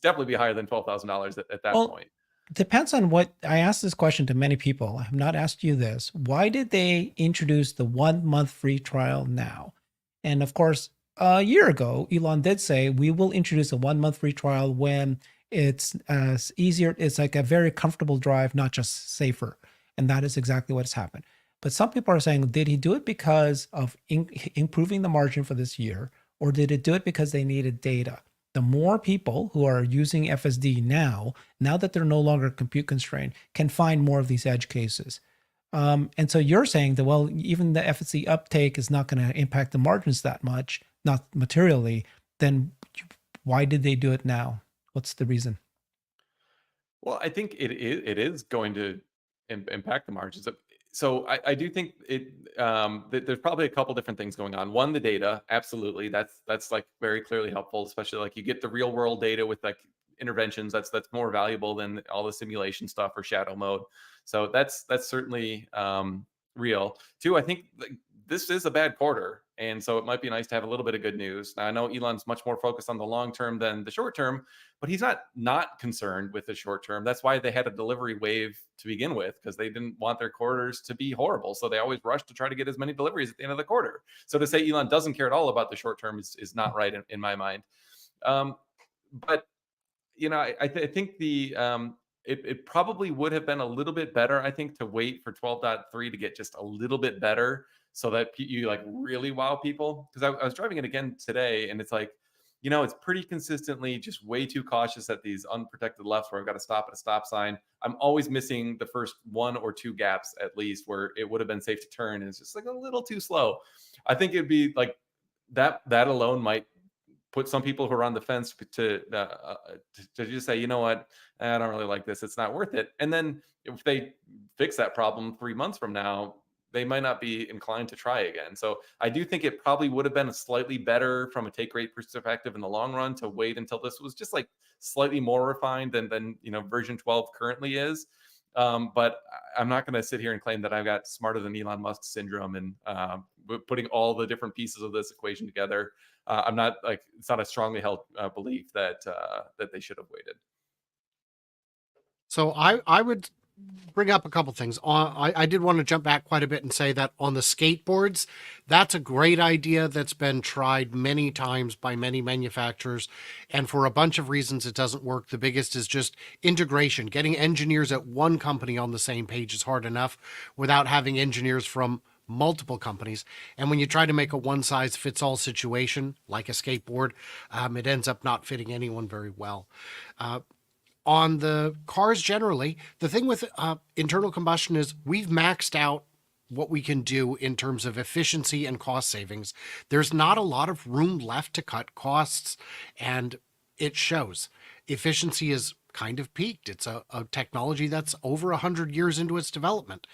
Speaker 3: definitely be higher than $12,000 at that
Speaker 1: Well,
Speaker 3: point.
Speaker 1: depends on what. I asked this question to many people. I have not asked you this. Why did they introduce the 1 month free trial now? And of course, a year ago, Elon did say we will introduce a 1 month free trial when it's easier. It's like a very comfortable drive, not just safer. And that is exactly what has happened. But some people are saying, did he do it because of improving the margin for this year, or did it do it because they needed data? The more people who are using FSD now that they're no longer compute constrained, can find more of these edge cases. And so you're saying that, well, even the FSD uptake is not going to impact the margins that much, not materially. Then why did they do it now? What's the reason?
Speaker 3: Well, I think it is going to impact the margins. So I do think there's probably a couple different things going on. One, the data, absolutely. That's like very clearly helpful, especially like you get the real world data with like interventions. That's more valuable than all the simulation stuff or shadow mode. So that's certainly real. Two, I think this is a bad quarter, and so it might be nice to have a little bit of good news. Now, I know Elon's much more focused on the long term than the short term, but he's not concerned with the short term. That's why they had a delivery wave to begin with, because they didn't want their quarters to be horrible. So they always rushed to try to get as many deliveries at the end of the quarter. So to say Elon doesn't care at all about the short term is not right in my mind. But you know, I think it probably would have been a little bit better, I think, to wait for 12.3 to get just a little bit better, so that you like really wow people. Because I was driving it again today, and it's like, you know, it's pretty consistently just way too cautious at these unprotected lefts where I've got to stop at a stop sign. I'm always missing the first 1 or 2 gaps at least where it would have been safe to turn, and it's just like a little too slow. I think it'd be like that alone might put some people who are on the fence to just say, you know what, I don't really like this. It's not worth it. And then if they fix that problem 3 months from now, they might not be inclined to try again. So I do think it probably would have been slightly better from a take rate perspective in the long run to wait until this was just like slightly more refined than you know, version 12 currently is. But I'm not going to sit here and claim that I've got smarter than Elon Musk syndrome and putting all the different pieces of this equation together. I'm not like, it's not a strongly held belief that they should have waited.
Speaker 2: So I would bring up a couple things. I did want to jump back quite a bit and say that on the skateboards, that's a great idea that's been tried many times by many manufacturers. And for a bunch of reasons, it doesn't work. The biggest is just integration. Getting engineers at one company on the same page is hard enough without having engineers from multiple companies. And when you try to make a one size fits all situation, like a skateboard, it ends up not fitting anyone very well. On the cars generally, the thing with internal combustion is we've maxed out what we can do in terms of efficiency and cost savings. There's not a lot of room left to cut costs, and it shows. efficiency is kind of peaked. It's a technology that's over 100 years into its development,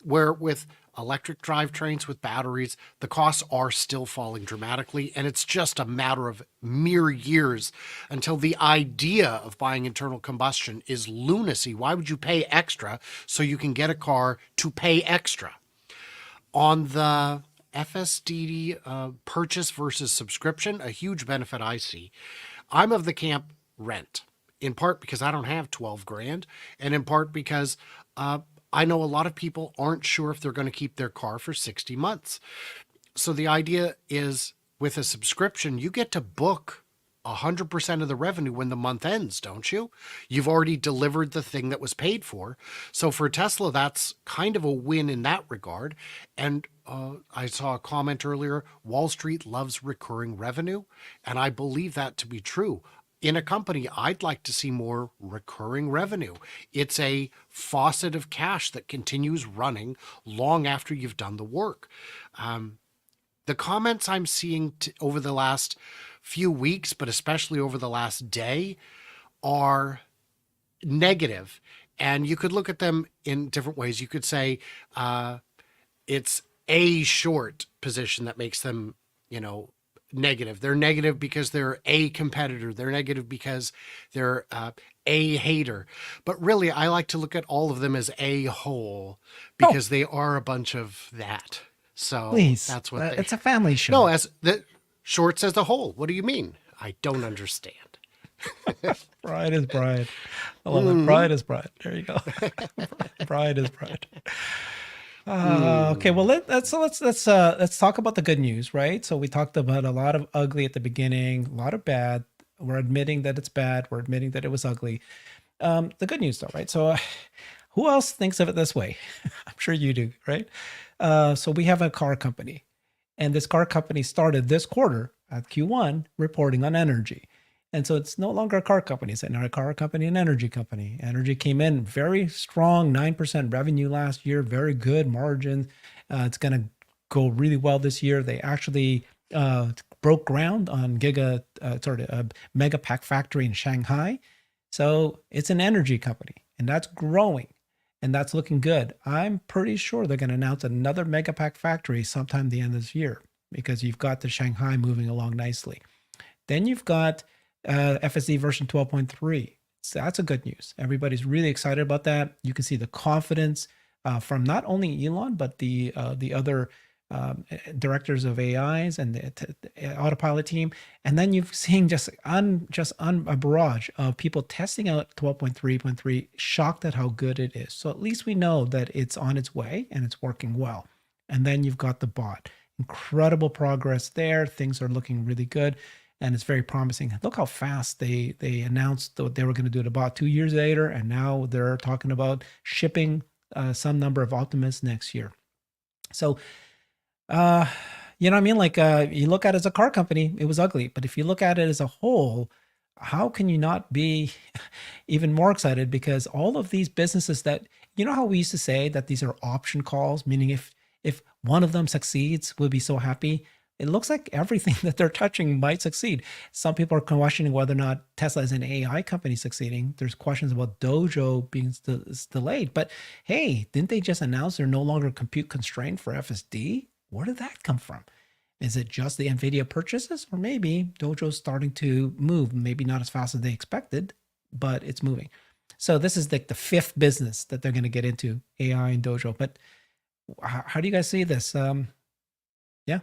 Speaker 2: where with electric drivetrains with batteries, the costs are still falling dramatically, and it's just a matter of mere years until the idea of buying internal combustion is lunacy. Why would you pay extra so you can get a car to pay extra? On the FSD purchase versus subscription, a huge benefit I see. I'm of the camp rent, in part because I don't have 12 grand, and in part because I know a lot of people aren't sure if they're going to keep their car for 60 months. So the idea is with a subscription, you get to book 100% of the revenue when the month ends, don't you? You've already delivered the thing that was paid for. So for Tesla, that's kind of a win in that regard. And I saw a comment earlier, Wall Street loves recurring revenue. And I believe that to be true. In a company, I'd like to see more recurring revenue. It's a faucet of cash that continues running long after you've done the work. The comments I'm seeing over the last few weeks, but especially over the last day, are negative. And you could look at them in different ways. You could say it's a short position that makes them, negative. They're negative because they're a competitor. They're negative because they're a hater. But really, I like to look at all of them as a whole because they are a bunch of that. So
Speaker 1: Please,
Speaker 2: that's what
Speaker 1: it's a family show.
Speaker 2: No, as the shorts as a whole. What do you mean? I don't understand.
Speaker 1: Bride is bride. I love it. Bride is bride. There you go. Bride is bride. Okay, well let's talk about the good news, right? So we talked about a lot of ugly at the beginning, a lot of bad. We're admitting that it's bad. We're admitting that it was ugly. The good news, though, right? So, who else thinks of it this way? I'm sure you do, right? So we have a car company, and this car company started this quarter at Q1 reporting on energy. And so it's no longer a car company. It's not a car company, an energy company. Energy came in very strong, 9% revenue last year, very good margins. It's going to go really well this year. They actually broke ground on a mega pack factory in Shanghai. So it's an energy company, and that's growing, and that's looking good. I'm pretty sure they're going to announce another mega pack factory sometime the end of this year because you've got the Shanghai moving along nicely. Then you've got FSD version 12.3. So that's a good news. Everybody's really excited about that. You can see the confidence from not only Elon, but the other directors of AIs and the autopilot team. And then you've seen just a barrage of people testing out 12.3.3, shocked at how good it is. So at least we know that it's on its way and it's working well. And then you've got the bot. Incredible progress there. Things are looking really good. And it's very promising. Look how fast they announced that they were going to do the bot 2 years later, and now they're talking about shipping some number of Optimus next year. So, you know what I mean? Like you look at it as a car company, it was ugly. But if you look at it as a whole, how can you not be even more excited? Because all of these businesses that, you know how we used to say that these are option calls, meaning if one of them succeeds, we'll be so happy. It looks like everything that they're touching might succeed. Some people are questioning whether or not Tesla is an AI company succeeding. There's questions about Dojo being delayed. But hey, didn't they just announce they're no longer compute constrained for FSD? Where did that come from? Is it just the NVIDIA purchases? Or maybe Dojo's starting to move, maybe not as fast as they expected, but it's moving. So this is like the fifth business that they're going to get into, AI and Dojo. But how do you guys see this? Yeah.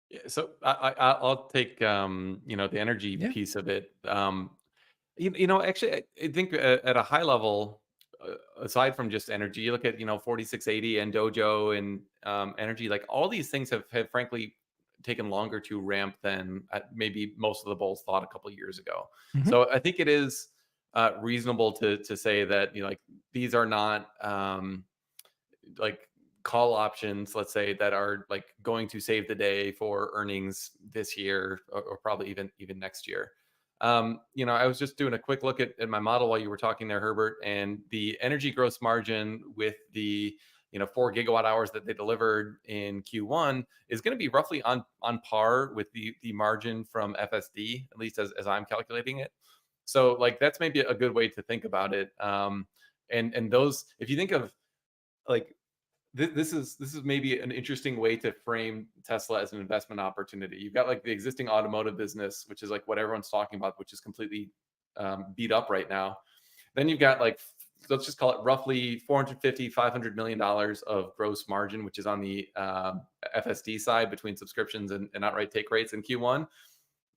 Speaker 3: Yeah, so I'll take the energy
Speaker 1: Yeah.
Speaker 3: piece of it. Actually, I think at a high level, aside from just energy, you look at 4680 and Dojo and energy. Like all these things have frankly taken longer to ramp than maybe most of the bulls thought a couple of years ago.
Speaker 1: Mhm.
Speaker 3: So I think it is reasonable to say that like these are not like call options, let's say, that are like going to save the day for earnings this year or probably even next year. I was just doing a quick look at my model while you were talking there, Herbert, and the energy gross margin with the 4 gigawatt hours that they delivered in Q1 is going to be roughly on par with the margin from FSD, at least as I'm calculating it. So like that's maybe a good way to think about it. And those, if you think of like this is maybe an interesting way to frame Tesla as an investment opportunity. You've got like the existing automotive business, which is like what everyone's talking about, which is completely beat up right now. Then you've got like, let's just call it roughly $450-500 million of gross margin, which is on the FSD side between subscriptions and outright take rates in Q1.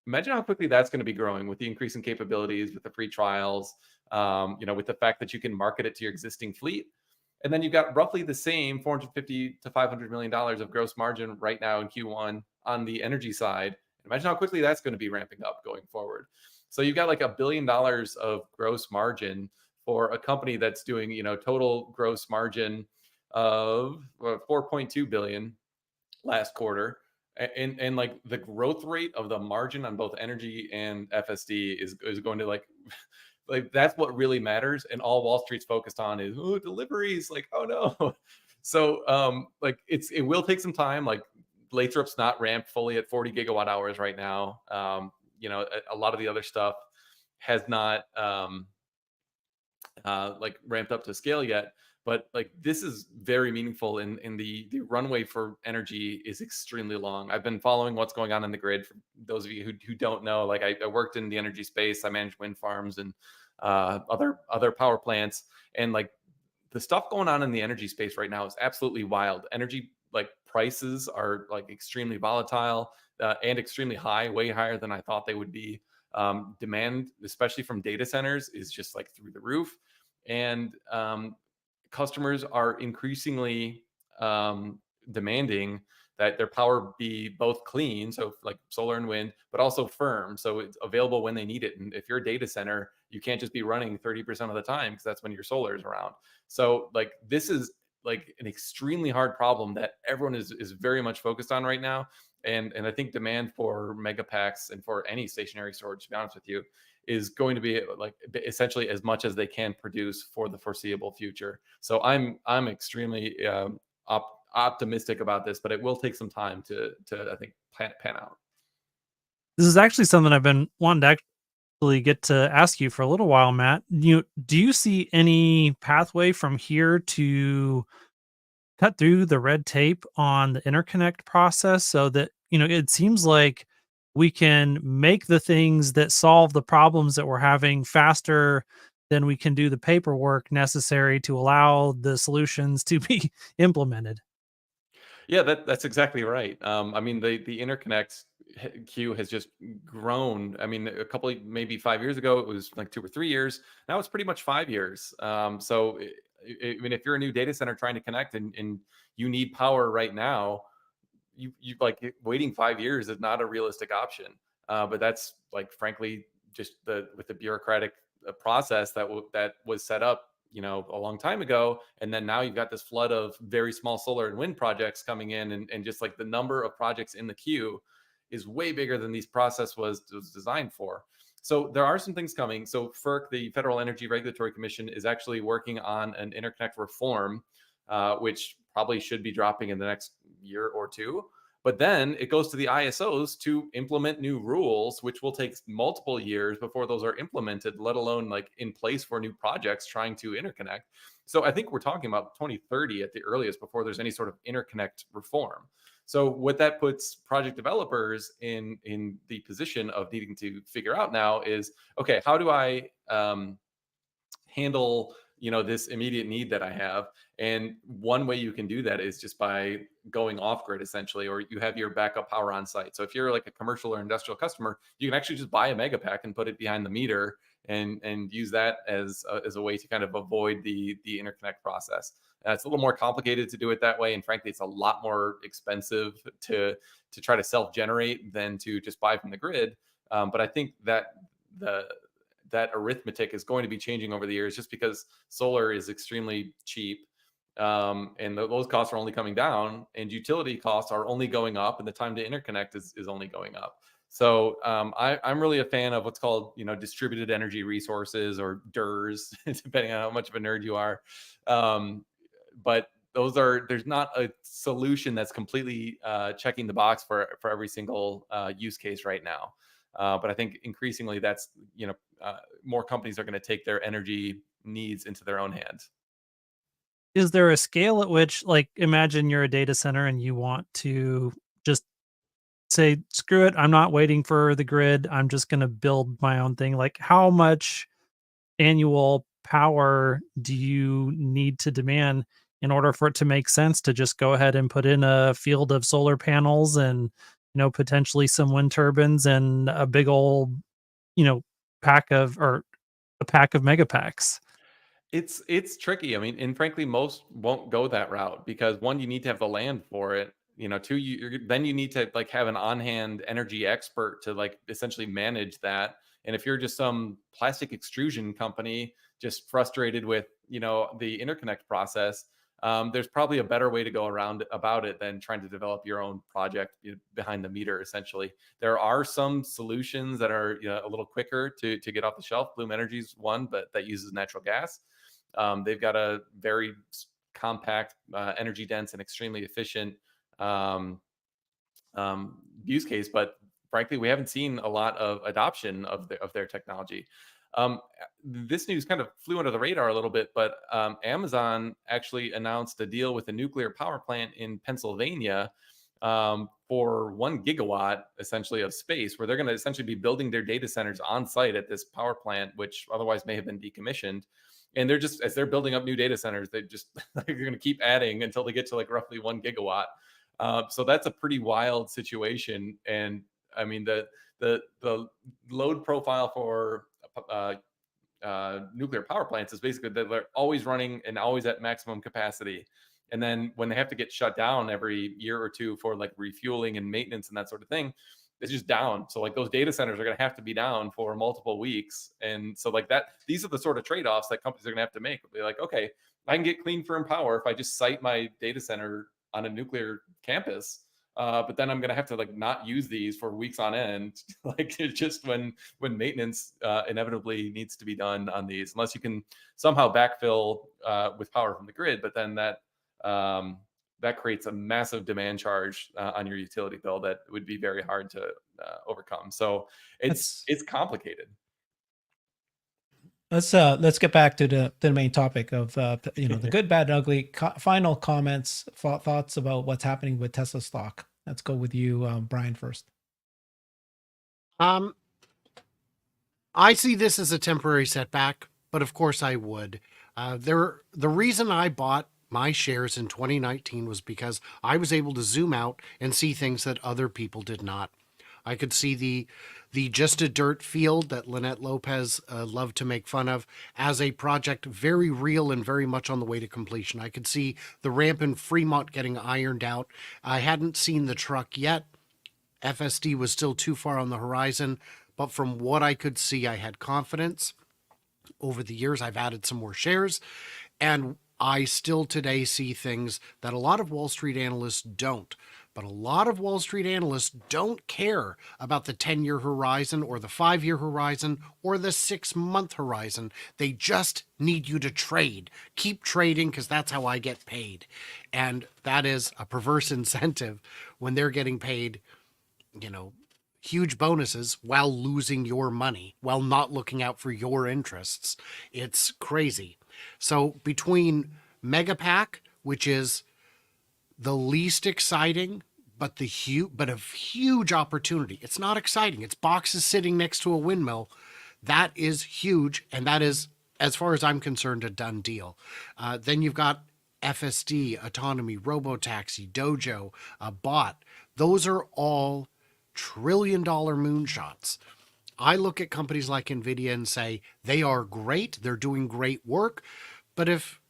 Speaker 3: Imagine how quickly that's going to be growing with the increase in capabilities, with the free trials, with the fact that you can market it to your existing fleet. And then you've got roughly the same $450-500 million of gross margin right now in Q1 on the energy side. Imagine how quickly that's going to be ramping up going forward. So you've got like $1 billion of gross margin for a company that's doing, total gross margin of 4.2 billion last quarter. And like the growth rate of the margin on both energy and FSD is going to like that's what really matters. And all Wall Street's focused on is deliveries. Like, oh no. So like it will take some time. Like Lathrop's not ramped fully at 40 gigawatt hours right now. A lot of the other stuff has not like ramped up to scale yet. But like this is very meaningful, in the runway for energy is extremely long. I've been following what's going on in the grid. For those of you who don't know, like I worked in the energy space. I managed wind farms and other power plants, and like the stuff going on in the energy space right now is absolutely wild. Energy like prices are like extremely volatile and extremely high, way higher than I thought they would be. Demand, especially from data centers, is just like through the roof, and customers are increasingly demanding that their power be both clean, so like solar and wind, but also firm, so it's available when they need it. And if you're a data center, you can't just be running 30% of the time, because that's when your solar is around. So like this is like an extremely hard problem that everyone is very much focused on right now. And I think demand for mega packs and for any stationary storage, to be honest with you, is going to be like essentially as much as they can produce for the foreseeable future. So I'm extremely optimistic about this, but it will take some time to I think pan out.
Speaker 4: This is actually something I've been wanting to actually get to ask you for a little while, Matt. Do you see any pathway from here to cut through the red tape on the interconnect process, so that, it seems like we can make the things that solve the problems that we're having faster than we can do the paperwork necessary to allow the solutions to be implemented?
Speaker 3: Yeah, that's exactly right. I mean, the interconnect queue has just grown. I mean, a couple maybe 5 years ago, it was like 2 or 3 years. Now it's pretty much 5 years. So I mean, if you're a new data center trying to connect and you need power right now, you like waiting 5 years is not a realistic option. But that's like frankly just with the bureaucratic process that was set up a long time ago. And then now you've got this flood of very small solar and wind projects coming in, and just like the number of projects in the queue is way bigger than these process was designed for. So there are some things coming. So FERC, the Federal Energy Regulatory Commission, is actually working on an interconnect reform, which probably should be dropping in the next year or two. But then it goes to the ISOs to implement new rules, which will take multiple years before those are implemented, let alone like in place for new projects trying to interconnect. So I think we're talking about 2030 at the earliest before there's any sort of interconnect reform. So what that puts project developers in the position of needing to figure out now is, okay, how do I handle this immediate need that I have? And one way you can do that is just by going off grid, essentially, or you have your backup power on site. So if you're like a commercial or industrial customer, you can actually just buy a mega pack and put it behind the meter and use that as a way to kind of avoid the interconnect process. It's a little more complicated to do it that way, and frankly, it's a lot more expensive to try to self-generate than to just buy from the grid. But I think that that arithmetic is going to be changing over the years, just because solar is extremely cheap, and those costs are only coming down, and utility costs are only going up, and the time to interconnect is only going up. So I'm really a fan of what's called distributed energy resources, or DERs, depending on how much of a nerd you are. But there's not a solution that's completely checking the box for every single use case right now. But I think increasingly that's, more companies are going to take their energy needs into their own hands.
Speaker 4: Is there a scale at which, like, imagine you're a data center and you want to just say, screw it, I'm not waiting for the grid, I'm just going to build my own thing? Like, how much annual power do you need to demand in order for it to make sense to just go ahead and put in a field of solar panels and, potentially some wind turbines and a big old, you know, a pack of mega packs?
Speaker 3: It's tricky. I mean, and frankly, most won't go that route because one, you need to have the land for it. Two, then you need to like have an on-hand energy expert to like essentially manage that. And if you're just some plastic extrusion company just frustrated with the interconnect process, there's probably a better way to go around about it than trying to develop your own project behind the meter. Essentially, there are some solutions that are a little quicker to get off the shelf. Bloom Energy's one, but that uses natural gas. They've got a very compact, energy dense, and extremely efficient um, use case. But frankly, we haven't seen a lot of adoption of their technology. This news kind of flew under the radar a little bit, but Amazon actually announced a deal with a nuclear power plant in Pennsylvania for 1 gigawatt essentially of space, where they're going to essentially be building their data centers on site at this power plant, which otherwise may have been decommissioned. And they're just, as they're building up new data centers, they're going to keep adding until they get to like roughly 1 gigawatt. So that's a pretty wild situation. And I mean, the load profile for nuclear power plants is basically that they're always running and always at maximum capacity. And then when they have to get shut down every year or two for like refueling and maintenance and that sort of thing, it's just down. So like those data centers are going to have to be down for multiple weeks. And so like that, these are the sort of trade-offs that companies are going to have to make. They'll be like, okay, I can get clean, firm power if I just site my data center on a nuclear campus. But then I'm going to have to like not use these for weeks on end. Like it's just when maintenance inevitably needs to be done on these, unless you can somehow backfill with power from the grid. But then that creates a massive demand charge on your utility bill that would be very hard to overcome. So it's complicated.
Speaker 1: Let's get back to the main topic of the good, bad, and ugly. Final comments, thoughts about what's happening with Tesla stock. Let's go with you, Brian, first.
Speaker 2: I see this as a temporary setback, but of course I would. The reason I bought my shares in 2019 was because I was able to zoom out and see things that other people did not. I could see the just a dirt field that Lynette Lopez loved to make fun of as a project very real and very much on the way to completion. I could see the ramp in Fremont getting ironed out. I hadn't seen the truck yet. FSD was still too far on the horizon, but from what I could see, I had confidence. Over the years, I've added some more shares, and I still today see things that a lot of Wall Street analysts don't. But a lot of Wall Street analysts don't care about the 10-year horizon or the 5-year horizon or the 6-month horizon. They just need you to trade. Keep trading because that's how I get paid. And that is a perverse incentive when they're getting paid, huge bonuses while losing your money, while not looking out for your interests. It's crazy. So between Megapack, which is the least exciting, but a huge opportunity. It's not exciting. It's boxes sitting next to a windmill. That is huge, and that is, as far as I'm concerned, a done deal. Then you've got FSD, Autonomy, Robotaxi, Dojo, Bot. Those are all trillion-dollar moonshots. I look at companies like NVIDIA and say, they are great, they're doing great work, but if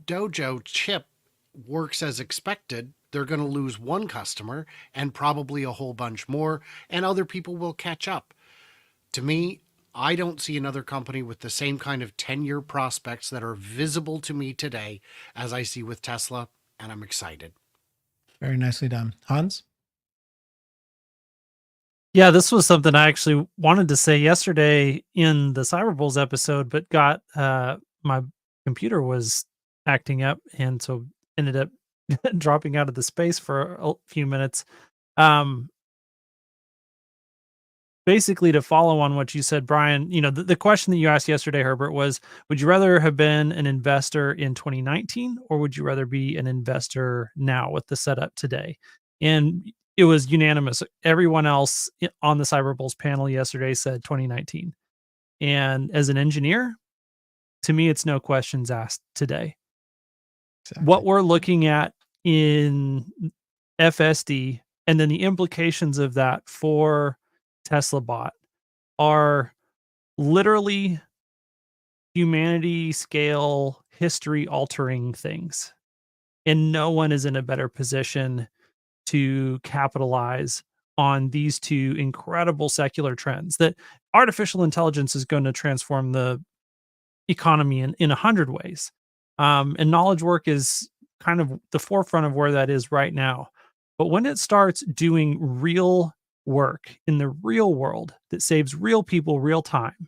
Speaker 2: Dojo chip works as expected, they're going to lose one customer and probably a whole bunch more, and other people will catch up. To me, I don't see another company with the same kind of 10-year prospects that are visible to me today as I see with Tesla, and I'm excited.
Speaker 1: Very nicely done. Hans?
Speaker 4: Yeah, this was something I actually wanted to say yesterday in the Cyber Bulls episode, but got my computer was acting up, and so ended up dropping out of the space for a few minutes. Um, Basically, to follow on what you said, Brian, the question that you asked yesterday, Herbert, was, would you rather have been an investor in 2019 or would you rather be an investor now with the setup today? And it was unanimous. Everyone else on the Cyberbulls panel yesterday said 2019. And as an engineer, to me, it's no questions asked today. What we're looking at in FSD and then the implications of that for Tesla bot are literally humanity scale history altering things. And no one is in a better position to capitalize on these two incredible secular trends that artificial intelligence is going to transform the economy in 100 ways. And knowledge work is kind of the forefront of where that is right now. But when it starts doing real work in the real world that saves real people real time,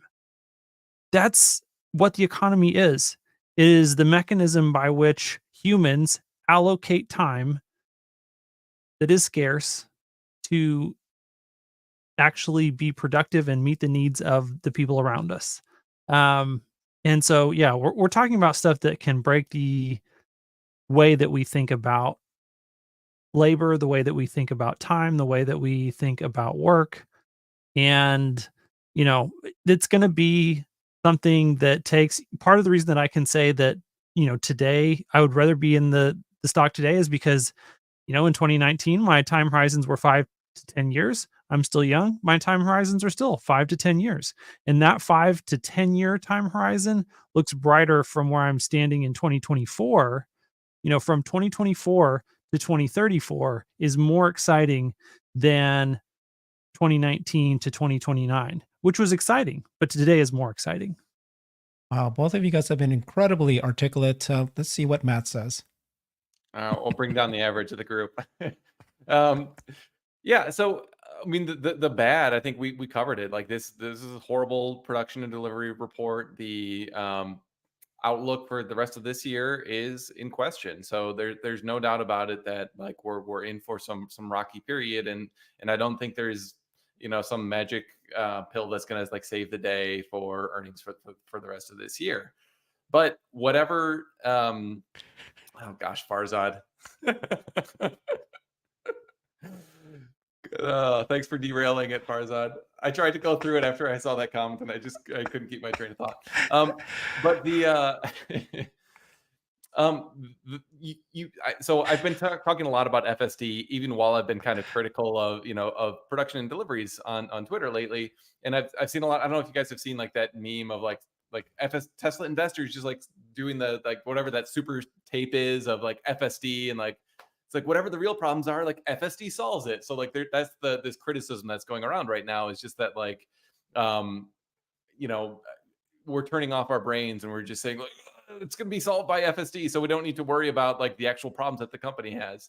Speaker 4: that's what the economy is. It is the mechanism by which humans allocate time that is scarce to actually be productive and meet the needs of the people around us. And so, yeah, we're talking about stuff that can break the way that we think about labor, the way that we think about time, the way that we think about work. And, it's going to be something that takes part of the reason that I can say that, today I would rather be in the stock today is because, in 2019, my time horizons were 5 to 10 years. I'm still young. My time horizons are still 5 to 10 years. And that 5 to 10 year time horizon looks brighter from where I'm standing in 2024. From 2024 to 2034 is more exciting than 2019 to 2029, which was exciting, but today is more exciting.
Speaker 1: Wow, both of you guys have been incredibly articulate. Let's see what Matt says.
Speaker 3: We'll bring down the average of the group. Yeah, so I mean, the bad, I think we covered it. Like this is a horrible production and delivery report. The outlook for the rest of this year is in question. So there's no doubt about it that like we're in for some rocky period, and I don't think there's some magic pill that's gonna like save the day for earnings for the rest of this year. But whatever, oh gosh, Farzad. Thanks for derailing it, Farzad. I tried to go through it after I saw that comment, and I couldn't keep my train of thought. But so I've been talking a lot about FSD, even while I've been kind of critical of of production and deliveries on Twitter lately. And I've seen a lot. I don't know if you guys have seen like that meme of like Tesla investors just like doing the like whatever that super tape is of like FSD, and like it's like whatever the real problems are, like FSD solves it. So like that's this criticism that's going around right now is just that like you know we're turning off our brains and we're just saying like it's going to be solved by FSD, so we don't need to worry about like the actual problems that the company has.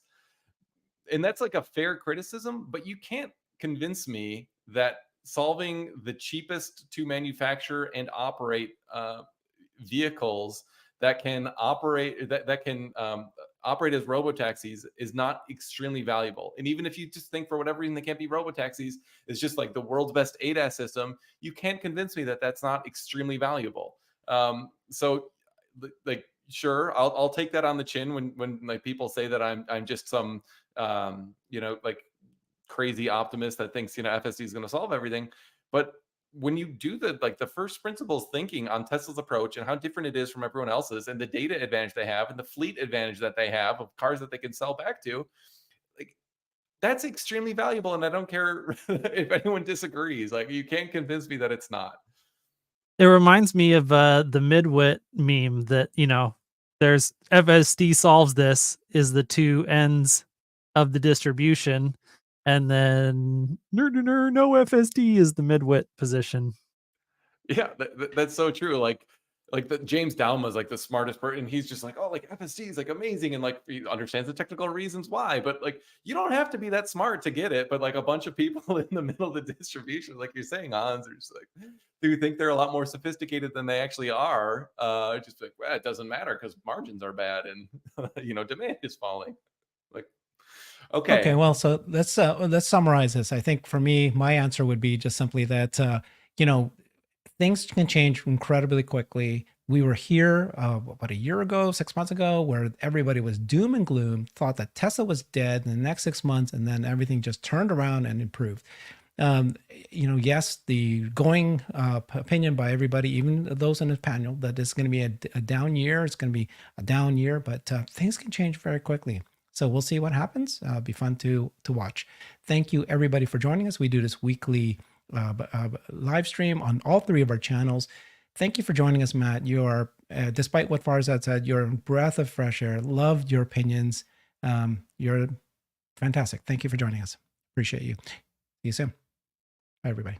Speaker 3: And that's like a fair criticism, but you can't convince me that solving the cheapest to manufacture and operate vehicles that can operate operate as robotaxis is not extremely valuable. And even if you just think for whatever reason they can't be robotaxis, it's just like the world's best ADAS system, you can't convince me that that's not extremely valuable. So like sure, I'll take that on the chin when like people say that I'm just some like crazy optimist that thinks FSD is going to solve everything. But when you do the first principles thinking on Tesla's approach and how different it is from everyone else's, and the data advantage they have and the fleet advantage that they have of cars that they can sell back to, like that's extremely valuable. And I don't care if anyone disagrees. Like you can't convince me that it's not.
Speaker 4: It reminds me of the midwit meme that, there's FSD solves this is the two ends of the distribution. And then no FSD is the midwit position.
Speaker 3: Yeah, that's so true. Like like the James Down was like the smartest person, and he's just like, oh, like FSD is like amazing, and like he understands the technical reasons why, but like you don't have to be that smart to get it. But like a bunch of people in the middle of the distribution, like you're saying, Hans, are just like who think they're a lot more sophisticated than they actually are. Just like, well, it doesn't matter because margins are bad and demand is falling. Like,
Speaker 1: Okay,
Speaker 3: okay,
Speaker 1: well, so let's summarize this. I think for me, my answer would be just simply that you know things can change incredibly quickly. We were here about a year ago, 6 months ago, where everybody was doom and gloom, thought that Tesla was dead in the next 6 months, and then everything just turned around and improved. Yes, the going opinion by everybody, even those in the panel, that it's going to be a down year. It's going to be a down year, but things can change very quickly. So we'll see what happens. Be fun to watch. Thank you everybody for joining us. We do this weekly live stream on all three of our channels. Thank you for joining us, Matt. You are, despite what Farzad said, you're a breath of fresh air. Loved your opinions. You're fantastic. Thank you for joining us. Appreciate you. See you soon. Bye, everybody.